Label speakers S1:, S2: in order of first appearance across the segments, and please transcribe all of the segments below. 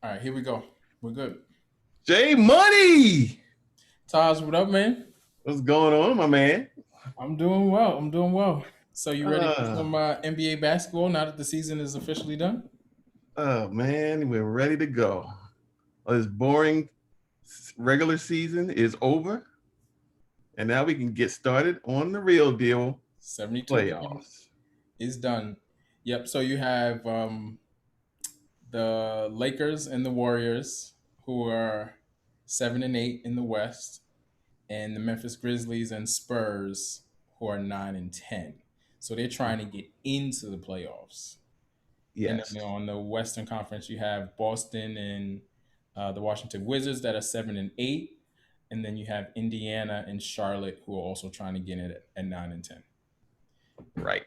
S1: All right, here we go. We're good.
S2: Jay Money,
S1: Taj, what up, man?
S2: what's going on, my man?
S1: I'm doing well. I'm doing well. So, you ready for
S2: Uh,
S1: some NBA basketball now that the season is officially done?
S2: oh man, we're ready to go. This boring regular season is over, and now we can get started on the real deal
S1: 72 games
S2: playoffs.
S1: is done. Yep. So, you have the Lakers and the Warriors, who are 7-8 in the West, and the Memphis Grizzlies and Spurs, who are 9-10. So, they're trying to get into the playoffs. And
S2: Yes,
S1: then on the Western Conference, you have Boston and the Washington Wizards that are 7-8, and then you have Indiana and Charlotte who are also trying to get in at 9-10.
S2: right.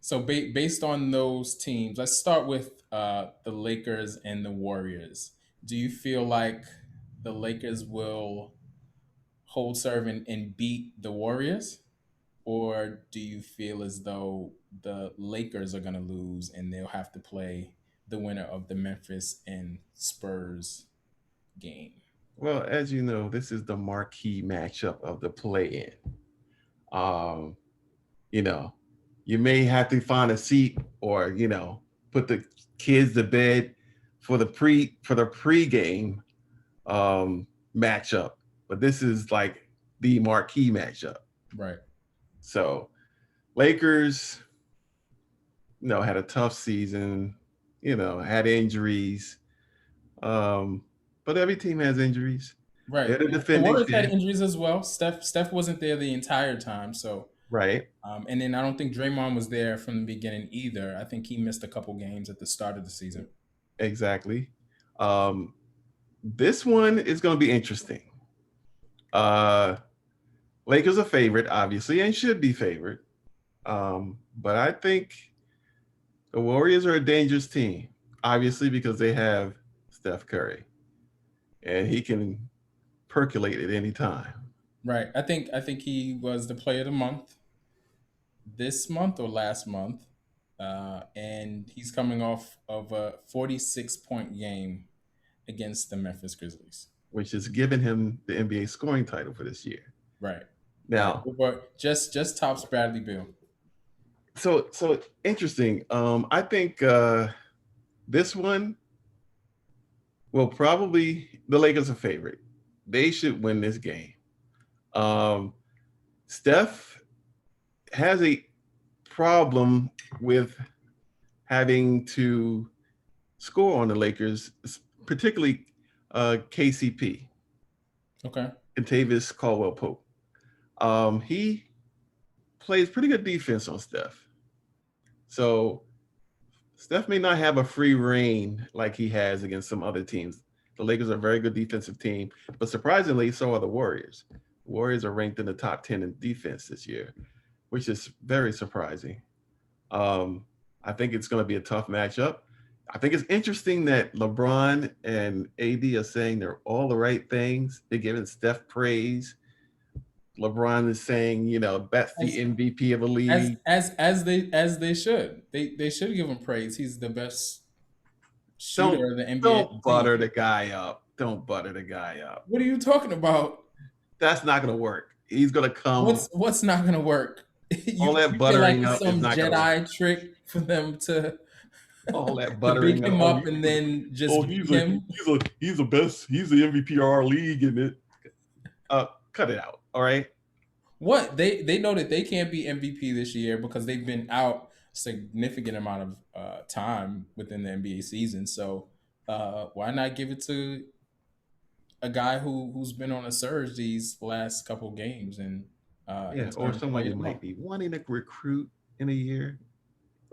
S1: So based on those teams, let's start with the Lakers and the Warriors. Do you feel like the Lakers will hold serve and beat the Warriors? Or do you feel as though the Lakers are going to lose and they'll have to play the winner of the Memphis and Spurs game?
S2: Well, as you know, this is the marquee matchup of the play-in. Um, you know, you may have to find a seat or put the kids to bed for the pregame matchup, but this is like the marquee matchup.
S1: Right.
S2: So Lakers, had a tough season, had injuries, but every team has injuries.
S1: Right.
S2: They're the
S1: The
S2: defending
S1: Warriors had
S2: champ,
S1: injuries as well. Steph wasn't there the entire time. So,
S2: right?
S1: and then I don't think Draymond was there from the beginning either. I think he missed a couple games at the start of the season.
S2: Exactly. Um, this one is going to be interesting. Uh, Lakers are favorite, obviously, and should be favored. But I think the Warriors are a dangerous team, obviously, because they have Steph Curry, and he can percolate at any time.
S1: Right. I think he was the player of the month this month or last month. And he's coming off of a 46-point game against the Memphis Grizzlies.
S2: Which has given him the NBA scoring title for this year.
S1: Right. Right.
S2: Now,
S1: Over just tops Bradley Beal.
S2: so interesting. I think this one will probably the Lakers are favorite. They should win this game. Um, Steph has a problem with having to score on the Lakers, particularly KCP,
S1: Okay.
S2: Contavious Caldwell Pope. He plays pretty good defense on Steph. So Steph may not have a free reign like he has against some other teams. The Lakers are a very good defensive team, but surprisingly, so are the Warriors. Warriors are ranked in the top 10 in defense this year, which is very surprising. I think it's going to be a tough matchup. I think it's interesting that LeBron and AD are saying they're all the right things. They're giving Steph praise. LeBron is saying, that's the
S1: As
S2: MVP of the
S1: as
S2: league.
S1: as they should. They should give him praise. He's the best
S2: Don't
S1: shooter of the NBA
S2: don't
S1: team.
S2: butter the guy up. Don't butter the guy up.
S1: What are you talking about?
S2: That's not going to work. He's going to come.
S1: What's not gonna work?
S2: All
S1: You
S2: that
S1: you feel like
S2: buttering
S1: it's
S2: up is
S1: some
S2: not going to work.
S1: Jedi trick for them to
S2: All that
S1: to big
S2: buttering up.
S1: him up and then just beat him?
S2: He's the best. He's the MVP of our league, and it. Cut it out. All right.
S1: What they know that they can't be MVP this year because they've been out significant amount of time within the NBA season. So why not give it to a guy who's been on a surge these last couple games
S2: Yeah,
S1: and
S2: or
S1: turn
S2: someone
S1: player
S2: you
S1: of the month?
S2: might be wanting to recruit in a year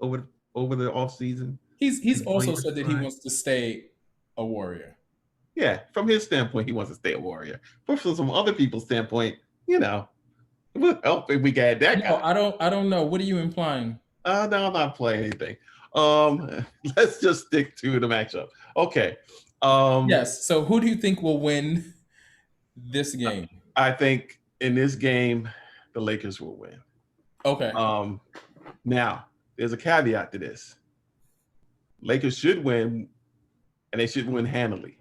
S2: over the off season
S1: He's
S2: before he
S1: also said that he
S2: retires.
S1: wants to stay a Warrior.
S2: Yeah, from his standpoint, he wants to stay a Warrior. But from some other people's standpoint, you know, it would help if we got that
S1: No,
S2: guy.
S1: I don't know. What are you implying?
S2: No, I'm not playing anything. Let's just stick to the matchup. Okay. Um,
S1: Yes. So who do you think will win this game?
S2: I think in this game, the Lakers will win.
S1: Okay.
S2: Um, Now, there's a caveat to this. Lakers should win and they should win handily.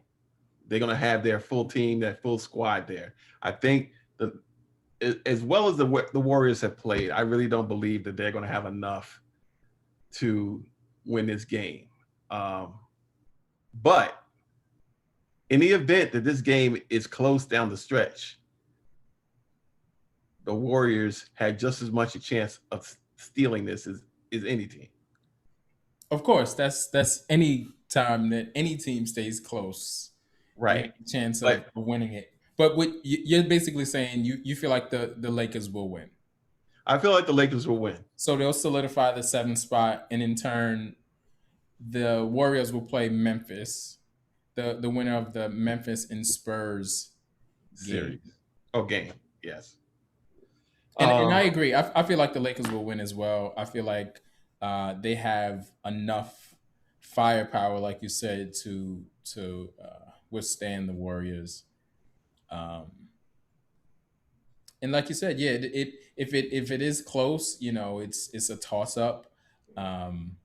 S2: They're going to have their full team, that full squad there. I think the as well as the Warriors have played, I really don't believe that they're going to have enough to win this game. Um, but in the event that this game is close down the stretch, the Warriors had just as much a chance of stealing this as any team.
S1: Of course, that's any time that any team stays close, you have
S2: Right.
S1: a chance
S2: But
S1: of winning it. But what you're basically saying, you feel like the Lakers will win,
S2: I feel like the Lakers will win.
S1: so they'll solidify the seventh spot, and in turn, the Warriors will play Memphis, the winner of the Memphis and Spurs game.
S2: Series. Oh, game. Yes.
S1: And I
S2: Um,
S1: agree. I feel like the Lakers will win as well. I feel like they have enough firepower, like you said, to withstand the Warriors. Um, and like you said, yeah, if it is close, it's a toss up. Um,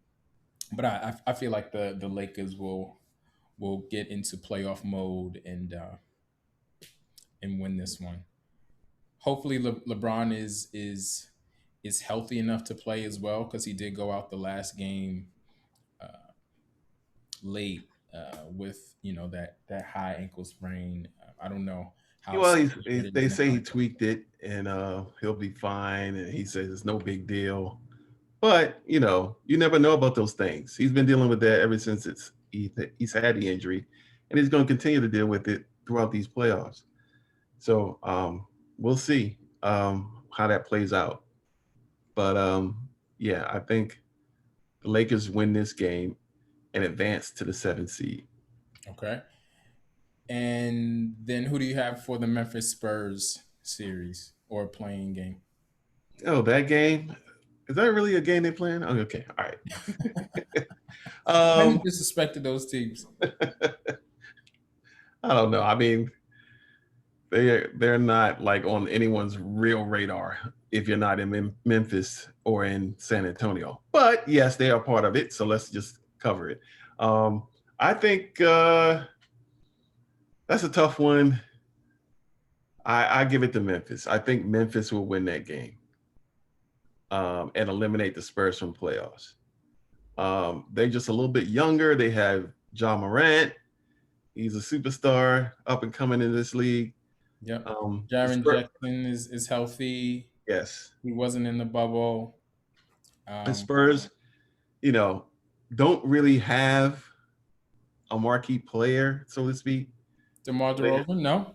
S1: but I feel like the Lakers will get into playoff mode and win this one. Hopefully, LeBron is healthy enough to play as well, because he did go out the last game late with that high ankle sprain. I don't know how
S2: well,
S1: serious it
S2: they
S1: is
S2: say
S1: now.
S2: he tweaked it and he'll be fine. And he says it's no big deal. But you never know about those things. He's been dealing with that ever since he's had the injury, and he's going to continue to deal with it throughout these playoffs. So we'll see how that plays out. But yeah, I think the Lakers win this game and advance to the seventh seed.
S1: Okay, and then who do you have for the Memphis Spurs series or playing game?
S2: Oh, that game. Is that really a game they're playing? Oh, okay. All right.
S1: Why you
S2: Um,
S1: disrespected those teams?
S2: I don't know. I mean, they're not like on anyone's real radar if you're not in Memphis or in San Antonio. But yes, they are part of it. So let's just cover it. I think that's a tough one. I give it to Memphis. I think Memphis will win that game and eliminate the Spurs from playoffs. They're just a little bit younger. They have John Morant. He's a superstar up and coming in this league.
S1: Yep.
S2: The
S1: Jaron
S2: Spurs,
S1: Jackson is healthy.
S2: yes,
S1: He wasn't in the bubble.
S2: the
S1: Um,
S2: Spurs, you know, don't really have a marquee player, so to speak.
S1: DeMar
S2: They,
S1: DeRozan, no.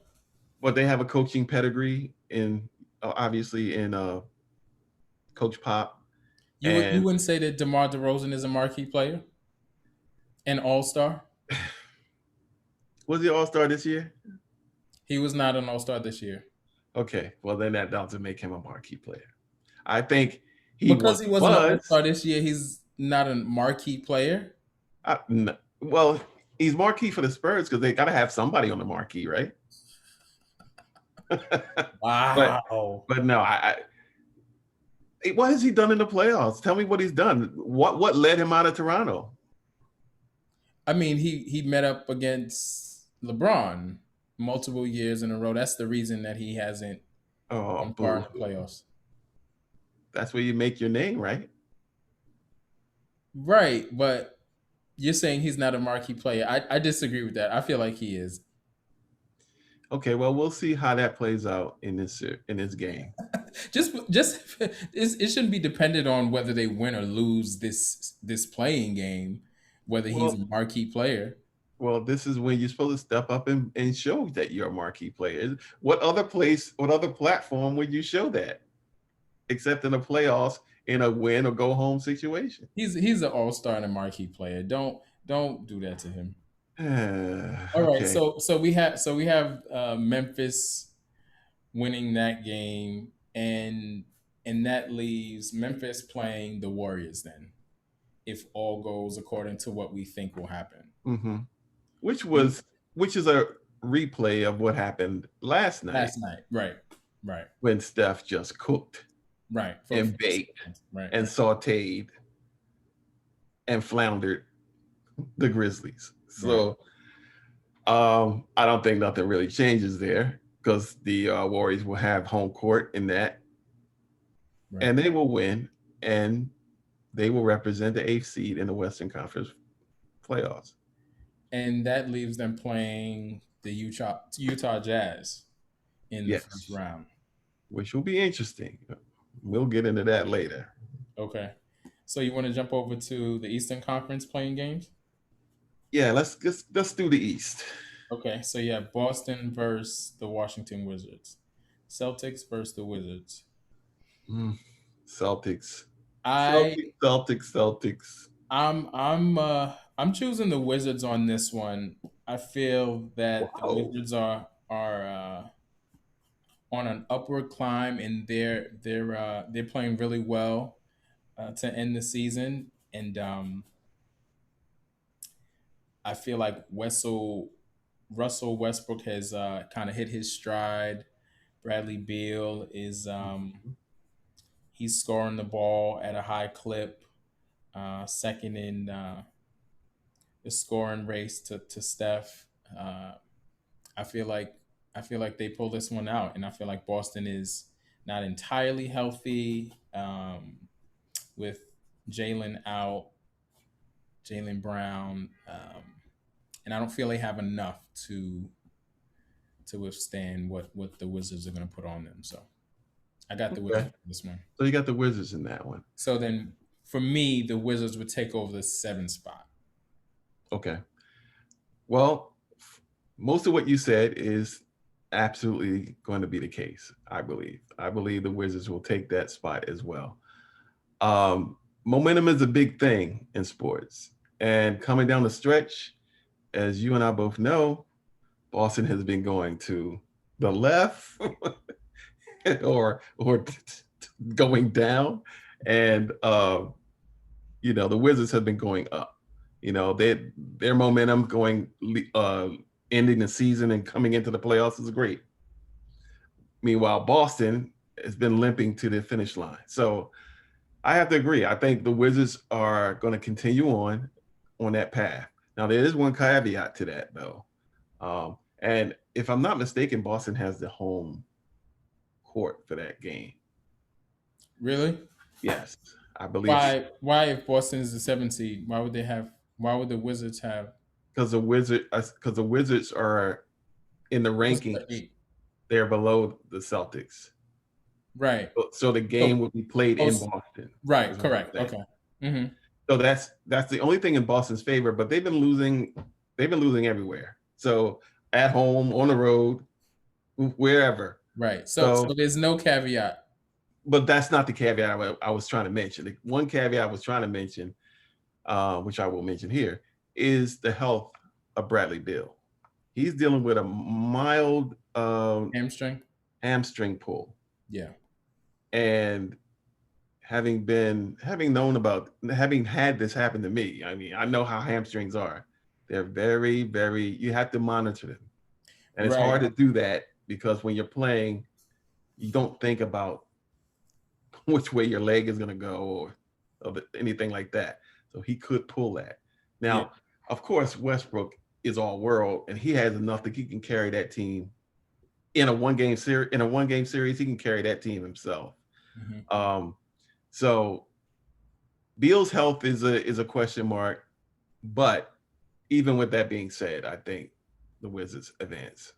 S2: but they have a coaching pedigree in obviously in Coach Pop,
S1: You
S2: and
S1: wouldn't say that DeMar DeRozan is a marquee player, an All Star.
S2: was he All Star this year?
S1: He was not an All Star this year
S2: Okay, well then that doesn't make him a marquee player. I think he
S1: because
S2: once
S1: he wasn't an All
S2: was.
S1: Star this year. He's not a marquee player.
S2: Well, he's marquee for the Spurs because they got to have somebody on the marquee, right? but
S1: Wow.
S2: but no, what has he done in the playoffs? Tell me what he's done. What led him out of Toronto?
S1: I mean, he met up against LeBron multiple years in a row. That's the reason that he hasn't
S2: Oh,
S1: gone far in
S2: boo!
S1: the playoffs.
S2: That's where you make your name, right?
S1: Right, but you're saying he's not a marquee player. I disagree with that. I feel like he is.
S2: Okay, well we'll see how that plays out in this game.
S1: Just it shouldn't be dependent on whether they win or lose this playing game, whether he's
S2: Well,
S1: a marquee player.
S2: well, this is when you're supposed to step up and show that you're a marquee player. What other platform would you show that except in the playoffs in a win or go home situation?
S1: He's an all star and a marquee player. Don't do that to him. All right,
S2: Okay.
S1: so we have Memphis winning that game, and that leaves Memphis playing the Warriors then, if all goes according to what we think will happen.
S2: hmm Which
S1: You
S2: was which is a replay of what happened last night
S1: last night, right, right,
S2: when Steph just cooked
S1: right, for
S2: and
S1: 40
S2: baked
S1: seconds, right.
S2: and sauteed and floundered the Grizzlies.
S1: Right.
S2: So I don't think nothing really changes there because the Warriors will have home court in that,
S1: Right.
S2: and they will win, and they will represent the eighth seed in the Western Conference playoffs.
S1: And that leaves them playing the Utah Jazz in the first
S2: Yes,
S1: round.
S2: which will be interesting. We'll get into that later.
S1: Okay. So you want to jump over to the Eastern Conference playing games?
S2: Yeah, let's do the East.
S1: Okay. So yeah, Boston versus the Washington Wizards, Celtics versus the Wizards.
S2: Mm, Celtics,
S1: I
S2: Celtics, Celtics, Celtics.
S1: I'm choosing the Wizards on this one. I feel that the
S2: Wow.
S1: Wizards are on an upward climb, and they're playing really well to end the season. And I feel like Russell Westbrook has kind of hit his stride. Bradley Beal is he's scoring the ball at a high clip, second in the scoring race to Steph. Uh, I feel like I feel like they pull this one out, and I feel like Boston is not entirely healthy with Jalen out, Jalen Brown, and I don't feel they have enough to withstand what the Wizards are going to put on them. So I got the Wizards
S2: Okay.
S1: for this one.
S2: So you got the Wizards in that one.
S1: So then for me, the Wizards would take over the 7 spot.
S2: Okay. Well, most of what you said is absolutely going to be the case, I believe. I believe the Wizards will take that spot as well. Momentum is a big thing in sports. And coming down the stretch, as you and I both know, Boston has been going to the left or going down. And the Wizards have been going up. Their momentum going ending the season and coming into the playoffs is great. Meanwhile, Boston has been limping to the finish line. So I have to agree. I think the Wizards are going to continue on that path. Now there is one caveat to that though, and if I'm not mistaken, Boston has the home court for that game.
S1: Really?
S2: Yes, I believe so.
S1: Why if Boston is the 7th seed, why would the Wizards have
S2: Because the Wizards are in the
S1: what's the
S2: rankings.
S1: 8?
S2: They're below the Celtics,
S1: Right.
S2: so the game
S1: So
S2: will be played
S1: oh,
S2: in Boston.
S1: right,
S2: Is what I'm
S1: correct.
S2: saying.
S1: Okay. Mhm.
S2: So that's the only thing in Boston's favor. But they've been losing. They've been losing everywhere. So at home, on the road, wherever.
S1: Right. So
S2: So,
S1: there's no caveat.
S2: but that's not the caveat I was trying to mention. The one caveat I was trying to mention, which I will mention here, is the health of Bradley Beal. He's dealing with a mild
S1: Hamstring?
S2: hamstring pull,
S1: Yeah.
S2: and having had this happen to me, I mean, I know how hamstrings are. They're very, very. You have to monitor them, and it's
S1: Right.
S2: hard to do that because when you're playing, you don't think about which way your leg is going to go or anything like that. So he could pull that.
S1: Yeah.
S2: Now, of course, Westbrook is all world, and he has enough that he can carry that team in a one game series. In a one game series, he can carry that team himself.
S1: Mhm.
S2: Um, so Beal's health is a question mark, but even with that being said, I think the Wizards advance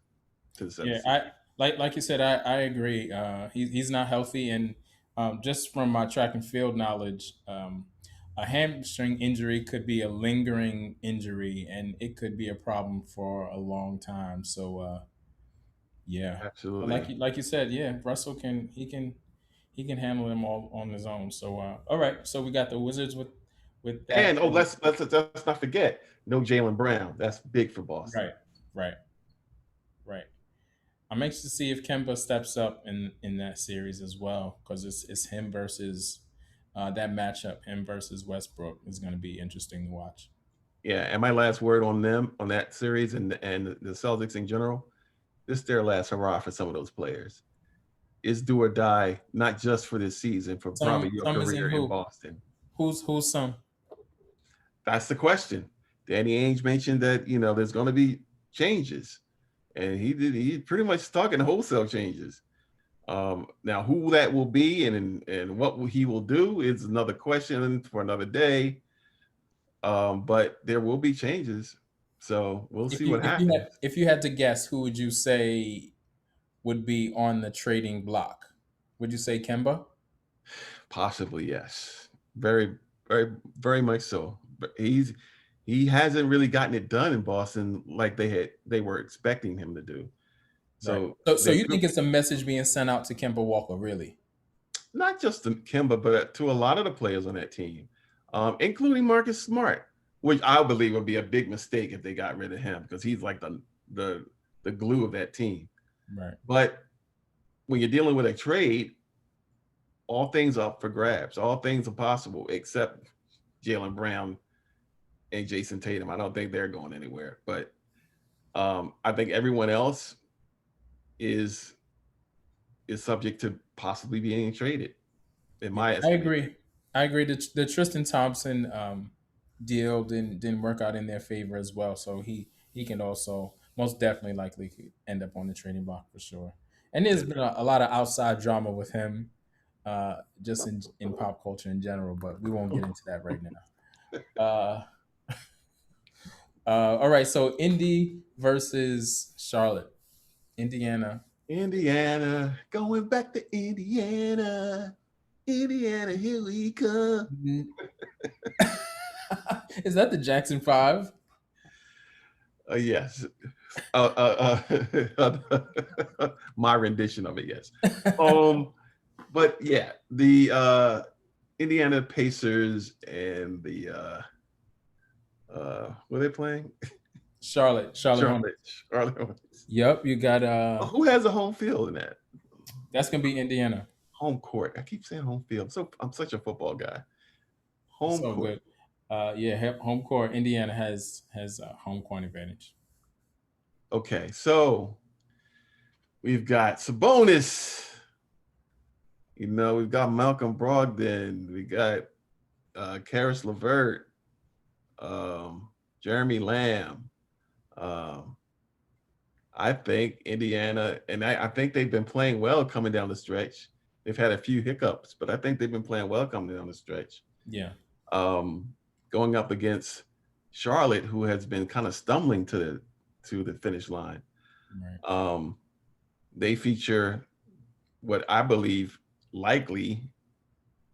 S2: to the seventh
S1: Yeah,
S2: seed.
S1: I like you said. I agree. He's not healthy, and just from my track and field knowledge, a hamstring injury could be a lingering injury, and it could be a problem for a long time. So yeah, but
S2: Absolutely.
S1: like you said, yeah, Russell he can handle them all on his own. So all right, so we got the Wizards with that.
S2: And let's not forget, no Jalen Brown. That's big for Boston.
S1: Right, right, right. I'm anxious to see if Kemba steps up in that series as well, because it's him versus that matchup. Him versus Westbrook is going to be interesting to watch.
S2: Yeah, and my last word on them on that series and the Celtics in general, this is their last hurrah for some of those players. It's do or die, not just for this season, for probably your
S1: Some is in
S2: career in
S1: who?
S2: Boston.
S1: Who's some?
S2: That's the question. Danny Ainge mentioned that there's going to be changes, and he pretty much talking wholesale changes. Now, who that will be and what he will do is another question for another day. But there will be changes, so we'll see what happens.
S1: If you had to guess, who would you say would be on the trading block? Would you say Kemba?
S2: Possibly, yes. Very, very, very much so. But he hasn't really gotten it done in Boston like they were expecting him to do.
S1: Right.
S2: So
S1: So
S2: they
S1: you
S2: could
S1: think it's a message being sent out to Kemba Walker, really?
S2: not just to Kimba, but to a lot of the players on that team, including Marcus Smart, which I believe would be a big mistake if they got rid of him because he's like the the glue of that team.
S1: Right.
S2: But when you're dealing with a trade, all things are up for grabs. All things are possible except Jalen Brown and Jason Tatum. I don't think they're going anywhere. But I think everyone else is subject to possibly being traded, in
S1: Yeah,
S2: my
S1: I
S2: estimation.
S1: agree. I agree. The Tristan Thompson deal didn't work out in their favor as well. So he can also most definitely likely could end up on the trading block for sure. And there's
S2: Yeah.
S1: been a lot of outside drama with him, just in pop culture in general. But we won't get into that right now. Uh, all right. So Indy versus Charlotte, Indiana.
S2: Indiana, going back to Indiana. Indiana, here we come.
S1: Is that the Jackson Five?
S2: Yes. My rendition of it, yes. Um, but yeah, the Indiana Pacers and the what are they playing?
S1: Charlotte Hornets.
S2: Charlotte Hornets.
S1: Yep, you got
S2: Who has a home field in that?
S1: that's gonna be Indiana.
S2: Home court. I keep saying home field. So I'm such a football guy.
S1: It's
S2: Home
S1: so
S2: court.
S1: good. Home court. Indiana has home court advantage.
S2: Okay, so we've got Sabonis. We've got Malcolm Brogdon. We got Karis LeVert, Jeremy Lamb. Um, I think Indiana, and I think they've been playing well coming down the stretch. They've had a few hiccups, but I think they've been playing well coming down the stretch.
S1: Yeah,
S2: Um, Going up against Charlotte, who has been kind of stumbling to the finish line.
S1: right.
S2: Um, they feature what I believe likely,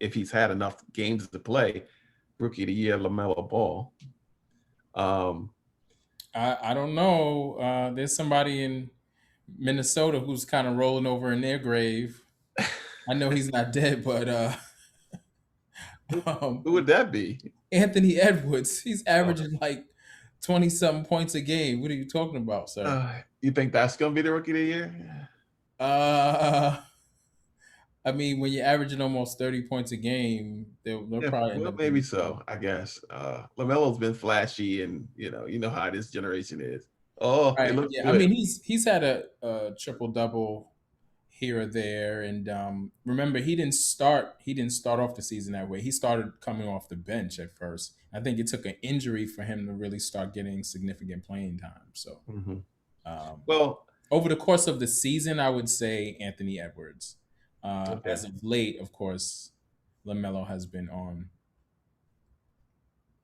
S2: if he's had enough games to play, rookie of the year LaMelo Ball. Um,
S1: I don't know. There's somebody in Minnesota who's kind of rolling over in their grave. I know he's not dead, but
S2: who,
S1: um,
S2: who would that be?
S1: Anthony Edwards. He's
S2: Uh,
S1: averaging like 20 something points a game. What are you talking about, sir?
S2: you think that's going to be the rookie of the year?
S1: Uh, I mean, when you're averaging almost 30 points a game, they'll
S2: Yeah,
S1: probably end
S2: well,
S1: up
S2: maybe
S1: being.
S2: so. I guess Lamelo's been flashy, and you know how this generation is. Oh, it
S1: Right.
S2: looks
S1: Yeah. I
S2: good.
S1: mean, he's had a triple double here or there, and remember he didn't start off the season that way. He started coming off the bench at first. I think it took an injury for him to really start getting significant playing time. So
S2: Hmm.
S1: um,
S2: Well,
S1: over the course of the season, I would say Anthony Edwards.
S2: okay,
S1: As of late, of course, Lamelo has been on.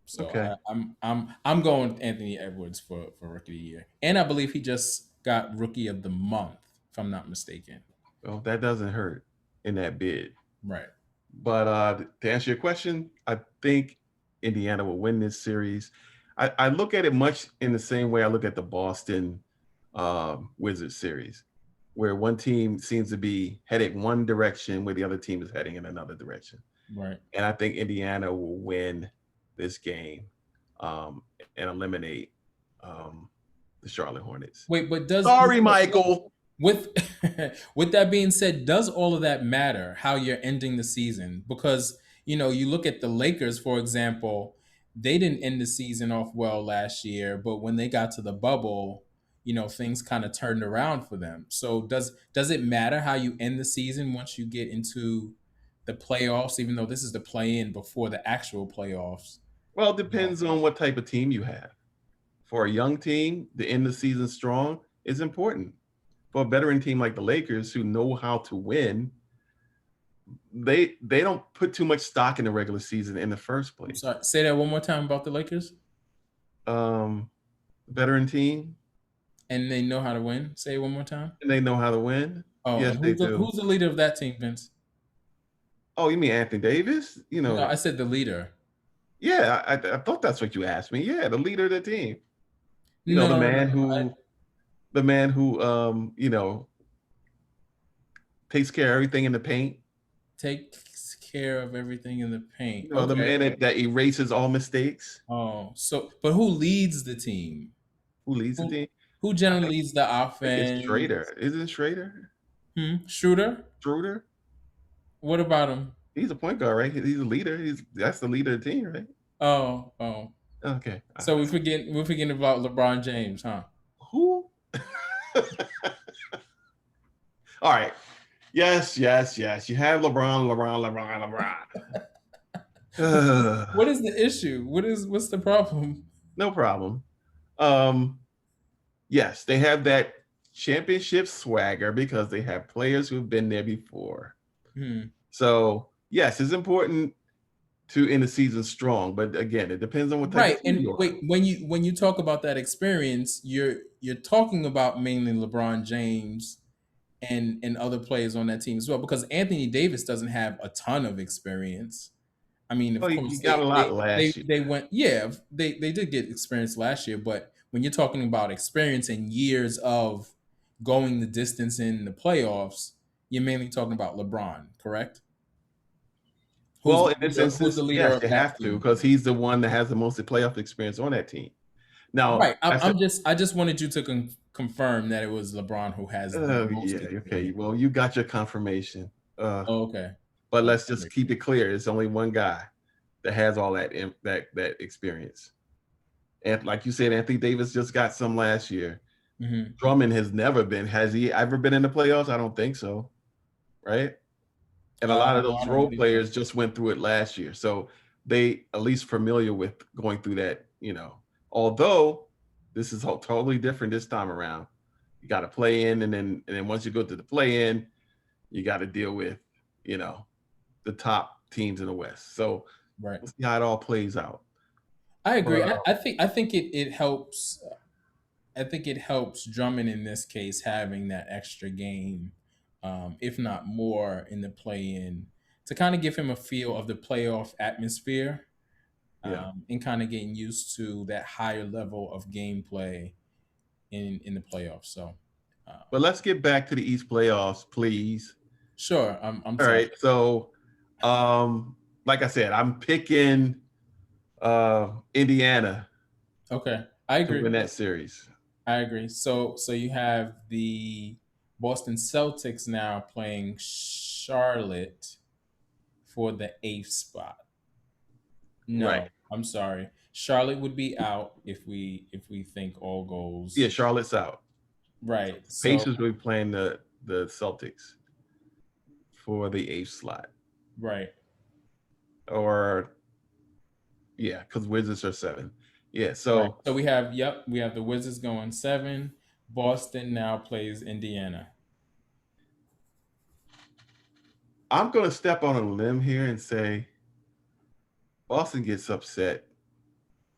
S1: So
S2: okay.
S1: I'm going with Anthony Edwards for rookie of the year, and I believe he just got rookie of the month, if I'm not mistaken.
S2: Well, that doesn't hurt in that bid.
S1: Right.
S2: But to answer your question, I think Indiana will win this series. I look at it much in the same way I look at the Boston Wizards series, where one team seems to be headed one direction, where the other team is heading in another direction.
S1: Right.
S2: And I think Indiana will win this game um, and eliminate um, the Charlotte Hornets.
S1: Wait, but does
S2: Sorry, Michael.
S1: with with that being said, does all of that matter how you're ending the season? Because you look at the Lakers, for example, they didn't end the season off well last year, but when they got to the bubble, things kind of turned around for them. So does it matter how you end the season once you get into the playoffs, even though this is the play in before the actual playoffs?
S2: Well, it
S1: Um,
S2: depends on what type of team you have. for a young team to end the season strong is important. For a veteran team like the Lakers who know how to win, they don't put too much stock in the regular season in the first
S1: I'm
S2: place.
S1: sorry. Say that one more time about the Lakers.
S2: Um, Veteran team,
S1: And they know how to win. Say it one more time.
S2: and they know how to win.
S1: Oh,
S2: Yes,
S1: and
S2: they do.
S1: who's the leader of that team, Vince?
S2: Oh, you mean Anthony Davis?
S1: No, I said the leader.
S2: Yeah, I thought that's what you asked me. Yeah, the leader of the team.
S1: No,
S2: The
S1: no, no,
S2: man
S1: no.
S2: who, takes care of everything in the paint.
S1: Takes care of everything in the paint.
S2: The
S1: Okay.
S2: man that erases all mistakes.
S1: Oh, so but who leads the team?
S2: Who leads the
S1: Who
S2: team?
S1: who
S2: I
S1: generally
S2: think
S1: leads the
S2: I think it's
S1: offense?
S2: Schrader. Isn't Schrader?
S1: Schroeder.
S2: Schroeder?
S1: What about him?
S2: He's a point guard, right? He's a leader. That's the leader of the team, right?
S1: Oh, oh.
S2: Okay.
S1: So we're forgetting about LeBron James, huh?
S2: Who? All right. Yes, yes, yes. You have LeBron.
S1: What is the issue? What's the problem?
S2: No problem. Um, yes, they have that championship swagger because they have players who've been there before.
S1: Hmm.
S2: So yes, it's important to end the season strong, but again, it depends on what type of
S1: Right.
S2: team
S1: And
S2: you are.
S1: wait, when you talk about that experience, you're talking about mainly LeBron James and other players on that team as well, because Anthony Davis doesn't have a ton of experience. I mean,
S2: Oh,
S1: of
S2: he
S1: course,
S2: got a lot last year.
S1: they went, yeah, they did get experience last year, but when you're talking about experience and years of going the distance in the playoffs, you're mainly talking about LeBron, correct?
S2: Well, in this
S1: Who's the
S2: instance,
S1: leader
S2: yes,
S1: of
S2: you
S1: that
S2: have to
S1: team?
S2: because he's the one that has the most playoff experience on that team. Now,
S1: Right. I just wanted you to confirm that it was LeBron who has the most
S2: yeah, okay.
S1: experience.
S2: Well, you got your confirmation.
S1: Oh, okay.
S2: But
S1: I
S2: let's
S1: just wanna
S2: just
S1: make
S2: keep it clear. It's only one guy that has all that experience. And like you said, Anthony Davis just got some last year.
S1: sure.
S2: Drummond has never been. Has he ever been in the playoffs? I don't think so. Right. And a lot of
S1: No, I
S2: those
S1: don't
S2: role
S1: believe so.
S2: players just went through it last year. So they at least familiar with going through that. Although this is all totally different this time around. You got to play in and then once you go to the play in, you got to deal with, you know, the top teams in the West. So
S1: Right.
S2: we'll see how it all plays out.
S1: I
S2: But
S1: agree. I think it helps. I think it helps Drummond in this case having that extra game, if not more, in the play-in to kind of give him a feel of the playoff atmosphere,
S2: yeah.
S1: and kind of getting used to that higher level of gameplay in the playoffs. So,
S2: But let's get back to the East playoffs, please.
S1: sure, I'm
S2: All
S1: sorry.
S2: right. So like I said, I'm picking Indiana
S1: Okay, I
S2: to
S1: agree.
S2: win that series.
S1: I agree. So you have the Boston Celtics now playing Charlotte for the eighth spot.
S2: Right.
S1: No, I'm sorry. Charlotte would be out if we think all
S2: Yeah,
S1: goes
S2: Charlotte's out.
S1: right. So
S2: Pacers will be playing the Celtics for the eighth slot.
S1: right,
S2: Or yeah, because Wizards are seven. Yeah,
S1: right.
S2: so
S1: So we have the Wizards going seven. Boston now plays Indiana.
S2: I'm gonna step on a limb here and say Boston gets upset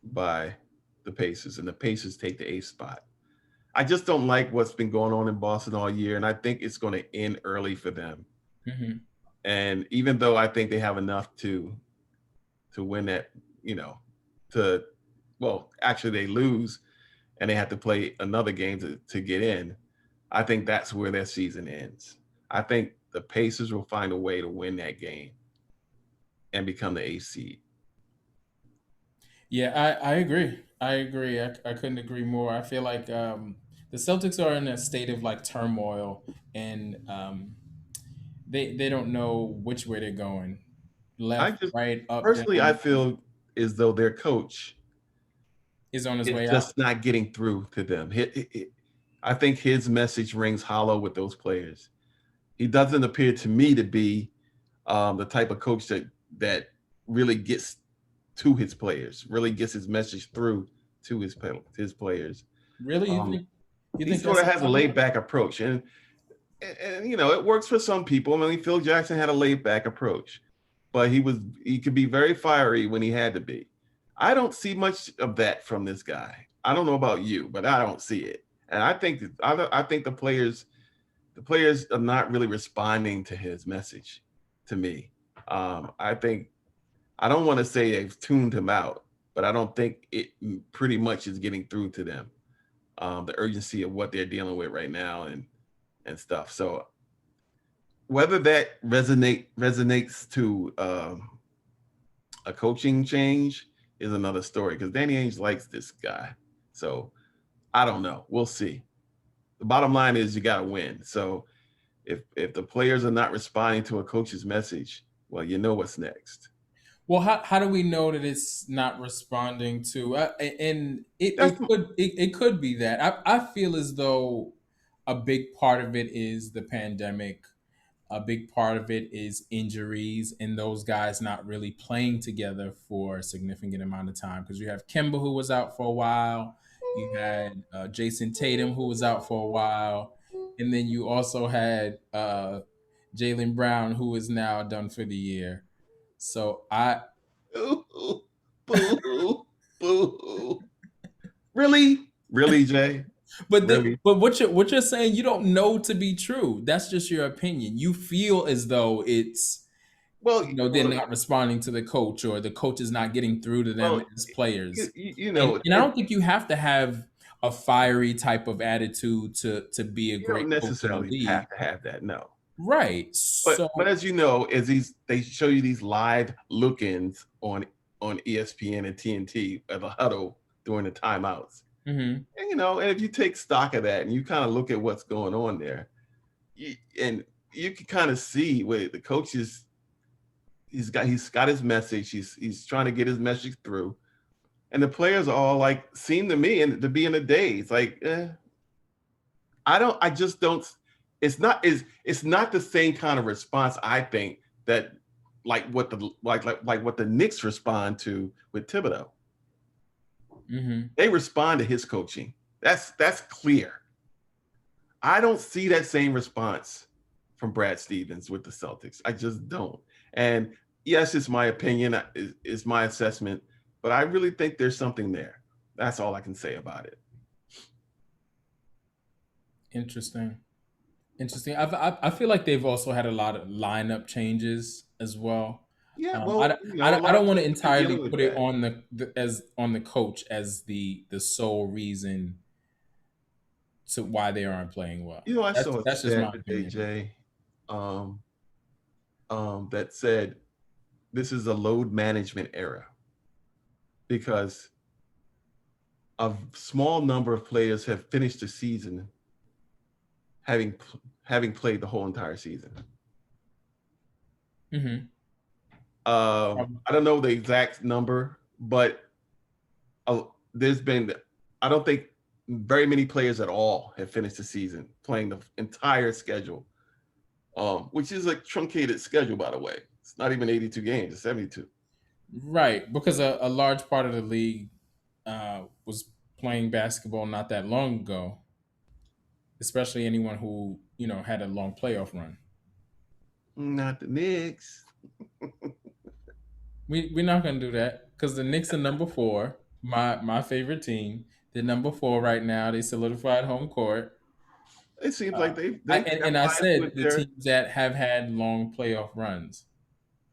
S2: by the Pacers, and the Pacers take the eighth spot. I just don't like what's been going on in Boston all year, and I think it's going to end early for them.
S1: Hmm.
S2: And even though I think they have enough to win that, you know, to well, actually they lose and they have to play another game to get in. I think that's where their season ends. I think the Pacers will find a way to win that game and become the eighth seed.
S1: Yeah, I agree. I agree. I couldn't agree more. I feel like the Celtics are in a state of like turmoil, and they don't know which way they're going,
S2: I
S1: left,
S2: just
S1: right, up,
S2: personally I
S1: down.
S2: feel as though their coach
S1: Is on his
S2: is
S1: way out.
S2: just not getting through to them. I think his message rings hollow with those players. He doesn't appear to me to be the type of coach that really gets to his players, really gets his message through to his players.
S1: Really,
S2: Um,
S1: you
S2: he
S1: think
S2: sort
S1: that's
S2: of
S1: a
S2: has a
S1: problem?
S2: laid back approach, and you know it works for some people. I mean, Phil Jackson had a laid back approach, but he could be very fiery when he had to be. I don't see much of that from this guy. I don't know about you, but I don't see it, and I think the players are not really responding to his message. To me, I think I don't want to say they've tuned him out, but I don't think it pretty much is getting through to them. The urgency of what they're dealing with right now and stuff. So whether that resonates to a coaching change is another story because Danny Ainge likes this guy. So I don't know. We'll see. The bottom line is you got to win. So if the players are not responding to a coach's message, well, you know what's next.
S1: Well, how do we know that it's not responding to? And
S2: That's
S1: it could be that. I feel as though a big part of it is the pandemic. A big part of it is injuries and those guys not really playing together for a significant amount of time. Because you have Kemba who was out for a while, you had Jason Tatum who was out for a while, and then you also had Jalen Brown who is now done for the year. So I,
S2: boo hoo, boo hoo, boo hoo. Really, really, Jay, really.
S1: but what you're saying you don't know to be true. That's just your opinion. You feel as though it's,
S2: Well,
S1: they're not responding to the coach or the coach is not getting through to them
S2: well,
S1: as players.
S2: you
S1: And
S2: know,
S1: I don't think you have to have a fiery type of attitude to be a
S2: you
S1: great
S2: don't
S1: coach in the
S2: necessarily have
S1: league.
S2: to have that. No,
S1: Right.
S2: but
S1: So
S2: as you know, as they show you these live look-ins on ESPN and TNT at the huddle during the timeouts,
S1: mhm.
S2: and you know, and if you take stock of that and you kind of look at what's going on there, and you can kind of see where the coach is. He's got his message. He's trying to get his message through, and the players are all like seem to me and to be in a daze. Like, I don't. I just don't. It's not the same kind of response. I think that like what the Knicks respond to with Thibodeau.
S1: Mhm.
S2: They respond to his coaching. That's clear. I don't see that same response from Brad Stevens with the Celtics. I just don't. And yes, it's my opinion, it's my assessment, but I really think there's something there. That's all I can say about it.
S1: Interesting. Interesting. I feel like they've also had a lot of lineup changes as well.
S2: Yeah,
S1: I,
S2: well, you know, a
S1: I
S2: lot of
S1: don't want to
S2: teams are
S1: entirely
S2: dealing with
S1: put it
S2: that.
S1: on the as on the coach as the sole reason to why they aren't playing well.
S2: You know, I saw a
S1: That's just
S2: stat
S1: my
S2: today,
S1: opinion.
S2: Jay, that said this is a load management era because a small number of players have finished the season having having played the whole entire season.
S1: Hmm.
S2: I don't know the exact number, but there's been, I don't think very many players at all have finished the season playing the entire schedule, which is a truncated schedule, by the way. It's not even 82 games, it's 72.
S1: Right, because a large part of the league was playing basketball not that long ago, especially anyone who had a long playoff run.
S2: Not the Knicks.
S1: We're not gonna do that because the Knicks are number four. My favorite team. They're number four right now. They solidified home court.
S2: It seems like
S1: Uh,
S2: they've got
S1: I
S2: bias with
S1: said the
S2: their.
S1: teams that have had long playoff runs.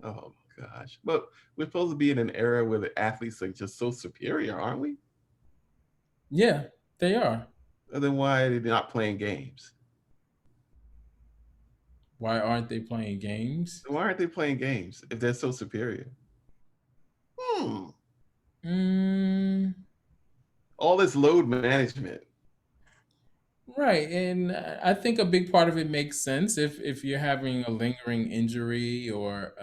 S2: Oh my gosh. But we're supposed to be in an era where the athletes are just so superior, aren't we?
S1: Yeah, they are.
S2: And then why are they not playing games?
S1: Why aren't they playing games?
S2: Why aren't they playing games if they're so superior? Hmm.
S1: Mm,
S2: All this load management.
S1: right, and I think a big part of it makes sense if you're having a lingering injury or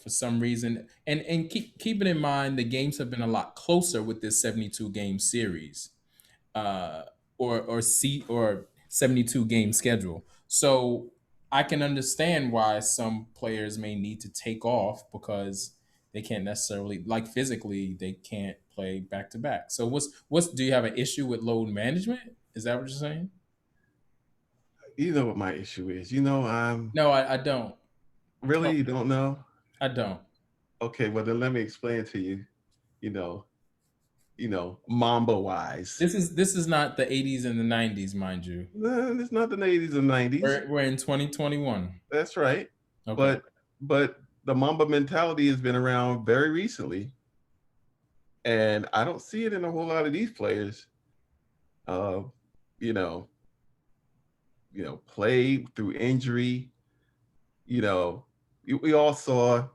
S1: for some reason, and keeping in mind the games have been a lot closer with this 72 game series, uh, or 72 game schedule. So I can understand why some players may need to take off because they can't necessarily, like, physically they can't play back to back. So what's do you have an issue with load management? Is that what you're saying?
S2: You know what my issue is. I'm
S1: No, I don't.
S2: really,
S1: Tell
S2: you
S1: me.
S2: don't know.
S1: I don't.
S2: Okay, well then let me explain it to you. You know, Mamba wise.
S1: This is not the 80s and the 90s, mind you.
S2: No, it's not the 80s and 90s.
S1: We're in 2021.
S2: That's right.
S1: Okay.
S2: But the Mamba mentality has been around very recently, and I don't see it in a whole lot of these players. Uh, you know, play through injury. You know, we all saw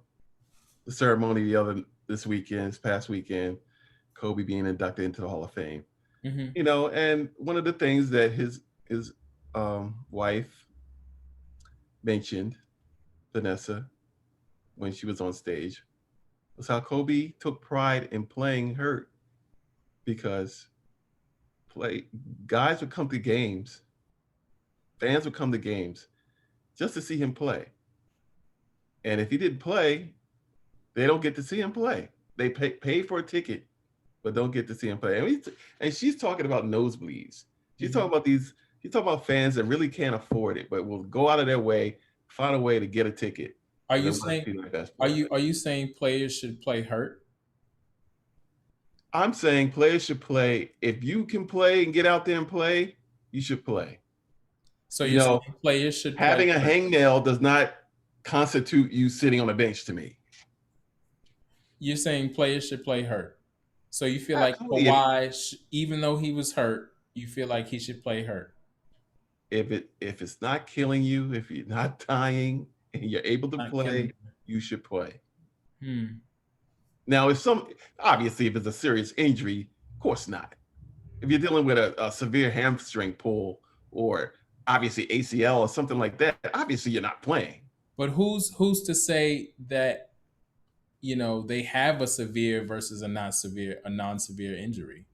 S2: the ceremony this weekend, this past weekend, Kobe being inducted into the Hall of Fame.
S1: Hmm.
S2: And one of the things that his wife mentioned, Vanessa, when she was on stage, was how Kobe took pride in playing hurt because play guys would come to games, fans would come to games just to see him play. And if he didn't play, they don't get to see him play. They pay for a ticket, but don't get to see him play. And she's talking about nosebleeds. She's talking
S1: Hmm.
S2: about these. She's talking about fans that really can't afford it, but will go out of their way, find a way to get a ticket,
S1: Are
S2: and
S1: you
S2: they want to
S1: saying
S2: see their best
S1: are
S2: player.
S1: you saying players should play hurt?
S2: I'm saying players should play. If you can play and get out there and play, you should play.
S1: So
S2: You
S1: you're
S2: know,
S1: saying players should play
S2: having a
S1: hurt.
S2: hangnail does not constitute you sitting on a bench to me.
S1: You're saying players should play hurt. So you feel like
S2: Absolutely.
S1: Kawhi, even though he was hurt, you feel like he should play hurt.
S2: If it's not killing you, if you're not dying and you're able to
S1: Not killing
S2: play, you should play.
S1: you. Hmm.
S2: Now, obviously if it's a serious injury, of course not. If you're dealing with a severe hamstring pull or obviously ACL or something like that, obviously you're not playing.
S1: But who's to say that they have a severe versus a non-severe injury?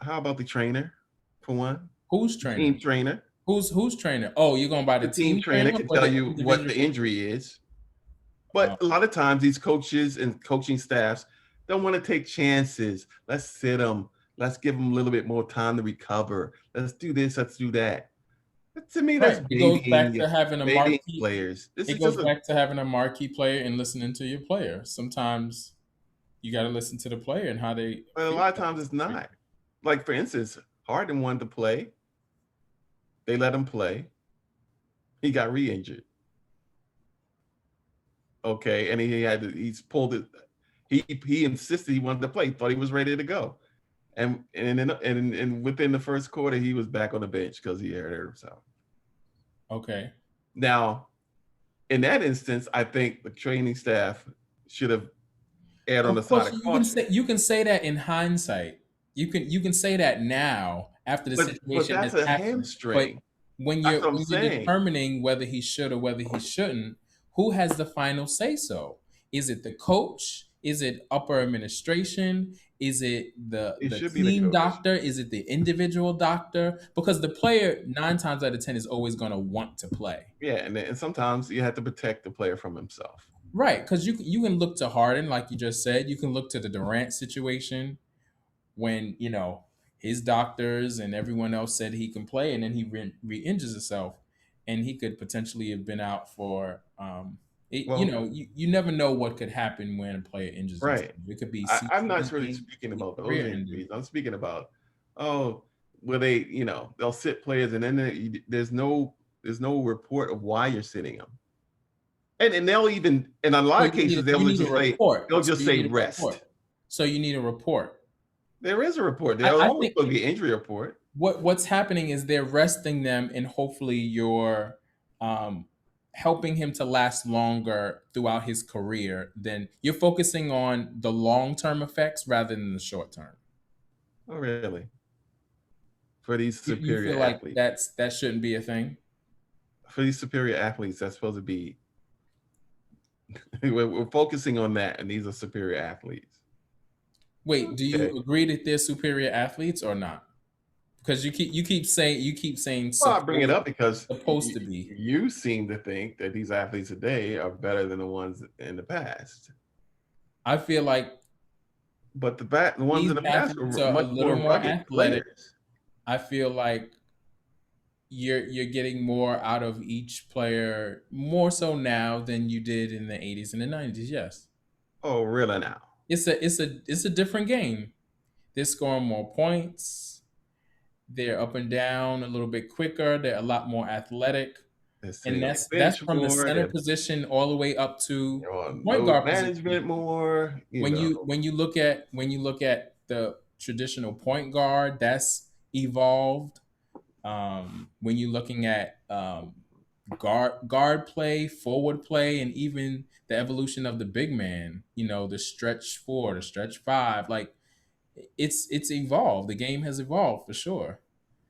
S2: How about the trainer, for one?
S1: Who's
S2: The team
S1: training?
S2: trainer.
S1: Who's trainer? Oh, you're going by the
S2: The team
S1: team
S2: trainer
S1: trainer
S2: can
S1: or
S2: tell
S1: the
S2: you what
S1: individual?
S2: the injury is.
S1: Oh,
S2: But a lot of times, these coaches and coaching staffs don't want to take chances. Let's sit them. Let's give them a little bit more time to recover. Let's do this. Let's do that. To me, that's
S1: right. It goes back
S2: babying
S1: to having a
S2: babying
S1: marquee.
S2: players. This
S1: It
S2: is just
S1: goes
S2: a.
S1: back to having a marquee player and listening to your player. Sometimes you got to listen to the player and how they
S2: But a
S1: feel
S2: lot of
S1: about
S2: times,
S1: the
S2: it's
S1: situation.
S2: not. Like for instance, Harden wanted to play. They let him play. He got re-injured. Okay, and he's pulled it. He insisted he wanted to play. Thought he was ready to go. And within the first quarter, he was back on the bench because he hurt himself.
S1: Okay.
S2: Now, in that instance, I think the training staff should have erred on the
S1: Of
S2: side
S1: course,
S2: of
S1: you can
S2: caution.
S1: say that in hindsight. You can say that now after the
S2: But
S1: situation has
S2: that's a
S1: happened. But
S2: hamstring.
S1: when
S2: That's
S1: you're
S2: what I'm
S1: when you're
S2: saying.
S1: determining whether he should or whether he shouldn't, who has the final say so? Is it the coach? Is it upper administration? Is it the
S2: It
S1: the
S2: should be the
S1: team
S2: coach.
S1: doctor? Is it the individual doctor? Because the player 9 times out of 10 is always going to want to play.
S2: Yeah, and sometimes you have to protect the player from himself.
S1: Right, because you can look to Harden, like you just said. You can look to the Durant situation when his doctors and everyone else said he can play, and then he re-injures himself, and he could potentially have been out for.
S2: Well,
S1: You never know what could happen when a player injures himself.
S2: right.
S1: It could be
S2: I'm
S1: season
S2: not really
S1: ending,
S2: speaking
S1: it could
S2: about
S1: be
S2: those
S1: career ending.
S2: injuries. I'm speaking about, oh, where they'll sit players and then there's no report of why you're sitting them. And they'll even in a
S1: So
S2: lot of
S1: you need
S2: cases
S1: you
S2: they'll
S1: need a
S2: just say
S1: report.
S2: they'll
S1: So
S2: just
S1: you
S2: say
S1: need a report.
S2: rest.
S1: So you need a report.
S2: There is a report.
S1: I,
S2: There'll
S1: I
S2: always
S1: think
S2: be an injury report.
S1: what's happening is they're resting them, and hopefully you're um, helping him to last longer throughout his career. Then you're focusing on the long term effects rather than the short term.
S2: Oh, really? For these
S1: You
S2: superior
S1: feel like
S2: athletes.
S1: that shouldn't be a thing.
S2: For these superior athletes, that's supposed to be we're focusing on that, and these are superior athletes.
S1: Wait, do
S2: Okay.
S1: you agree that they're superior athletes or not? Because you keep saying
S2: Well, I bring it up because
S1: supposed to be.
S2: you seem to think that these athletes today are better than the ones in the past.
S1: I feel like
S2: But the ones
S1: these
S2: in the past
S1: athletes
S2: were
S1: are a
S2: much
S1: little
S2: more
S1: more
S2: rugged
S1: athletic.
S2: players.
S1: I feel like you're getting more out of each player more so now than you did in the 80s and the 90s. Yes.
S2: Oh, really now?
S1: It's a different game. They're scoring more points. They're up and down a little bit quicker. They're a lot more athletic.
S2: They're
S1: And
S2: sitting on the
S1: that's
S2: bench
S1: from the
S2: more.
S1: center
S2: They're
S1: position all the way up to the
S2: on
S1: point
S2: load
S1: guard position.
S2: management more. You
S1: When
S2: know,
S1: you look at the traditional point guard, that's evolved. When you're looking at guard play, forward play, and even the evolution of the big man, the stretch four, the stretch five, like it's evolved. The game has evolved for sure.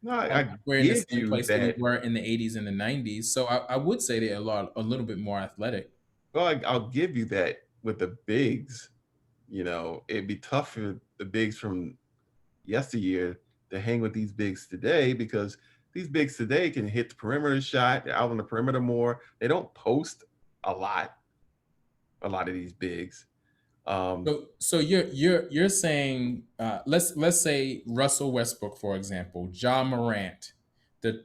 S2: no,
S1: I don't
S2: I
S1: think we're in the
S2: give
S1: same
S2: you
S1: place that we
S2: that.
S1: were in the 80s and the 90s. So I would say they're a little bit more athletic.
S2: Well, I'll give you that with the bigs. It'd be tough for the bigs from yesteryear to hang with these bigs today because these bigs today can hit the perimeter shot. They're out on the perimeter more. They don't post a lot. A lot of these bigs. Um,
S1: So you're saying let's say Russell Westbrook, for example, John Morant.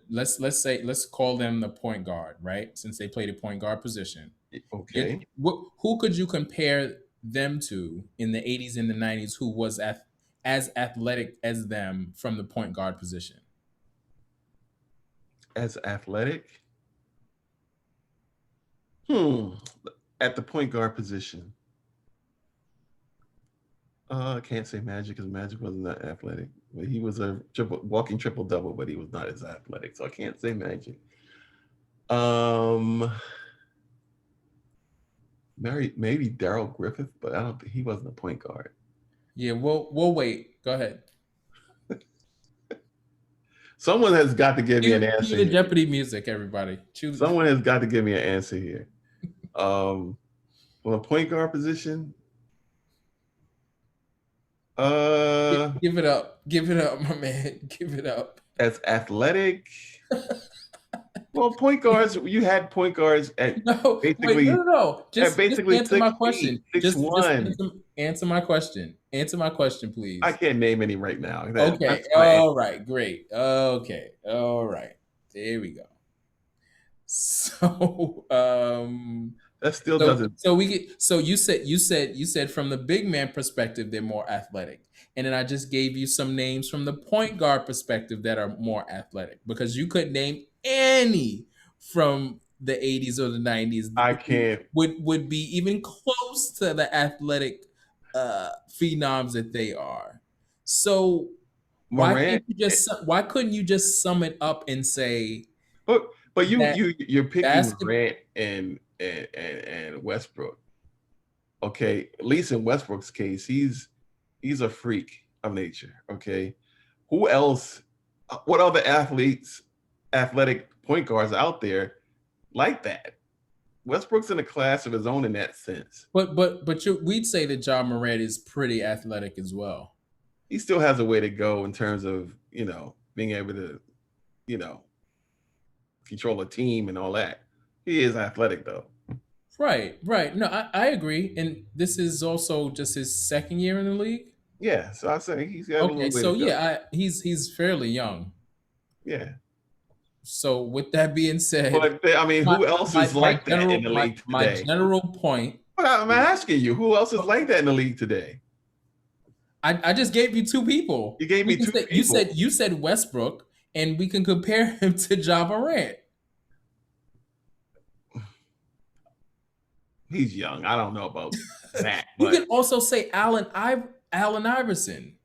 S1: Let's call them the point guard, right? Since they play the point guard position.
S2: okay,
S1: Who could you compare them to in the 80s and the 90s who was as athletic as them from the point guard position?
S2: as athletic. Hmm. At the point guard position. I can't say Magic because Magic wasn't that athletic. But he was a walking triple double, but he was not as athletic. So I can't say Magic. Um, maybe Daryl Griffith, but I don't think he wasn't a point guard.
S1: Yeah, we'll wait. Go ahead.
S2: Someone has got to give me an
S1: Cue
S2: answer
S1: the
S2: here.
S1: Jeopardy music, everybody. Choose.
S2: Someone has got to give me an answer here. Um, on a point guard position, uh,
S1: Give it up. Give it up, my man. Give it up.
S2: as athletic. Well, point guards. You had point guards
S1: No, wait, no,
S2: basically
S1: no, no.
S2: at
S1: Just
S2: basically
S1: answer my
S2: 6 feet,
S1: question.
S2: six
S1: Just
S2: one.
S1: answer my question. Answer my question,
S2: I
S1: please.
S2: can't name any right now.
S1: Okay.
S2: That's my answer.
S1: All right. Great. Okay. All right. There we go. So,
S2: That still
S1: so
S2: doesn't.
S1: so we get so you said from the big man perspective they're more athletic. And then I just gave you some names from the point guard perspective that are more athletic because you couldn't name any from the 80s or the 90s
S2: I
S1: who
S2: can't.
S1: would be even close to the athletic phenoms that they are. So
S2: Morant.
S1: why couldn't you just sum it up and say
S2: But you
S1: that
S2: you're picking
S1: basketball.
S2: Morant and Westbrook. Okay, at least in Westbrook's case, he's a freak of nature. Okay, who else? What other athletic point guards out there like that? Westbrook's in a class of his own in that sense.
S1: We'd say that John Morant is pretty athletic as well.
S2: He still has a way to go in terms of being able to you know control a team and all that. He is athletic though.
S1: Right, right. No, I agree. And this is also just his second year in the league.
S2: Yeah, so I say he's got a
S1: Okay,
S2: little way to
S1: so
S2: go.
S1: yeah, he's fairly young.
S2: Yeah,
S1: So with that being said,
S2: but I mean,
S1: my
S2: who else
S1: my
S2: is
S1: my
S2: like that in
S1: general
S2: the
S1: my
S2: league
S1: my
S2: today?
S1: general point
S2: But I'm
S1: is
S2: asking you, who else is like that in the league today?
S1: I just gave you two people.
S2: You gave
S1: We
S2: me
S1: can
S2: two
S1: say
S2: people.
S1: you said Westbrook, and we can compare him to Ja Morant.
S2: He's young. I don't know about that,
S1: You
S2: but
S1: can also say Allen Iverson.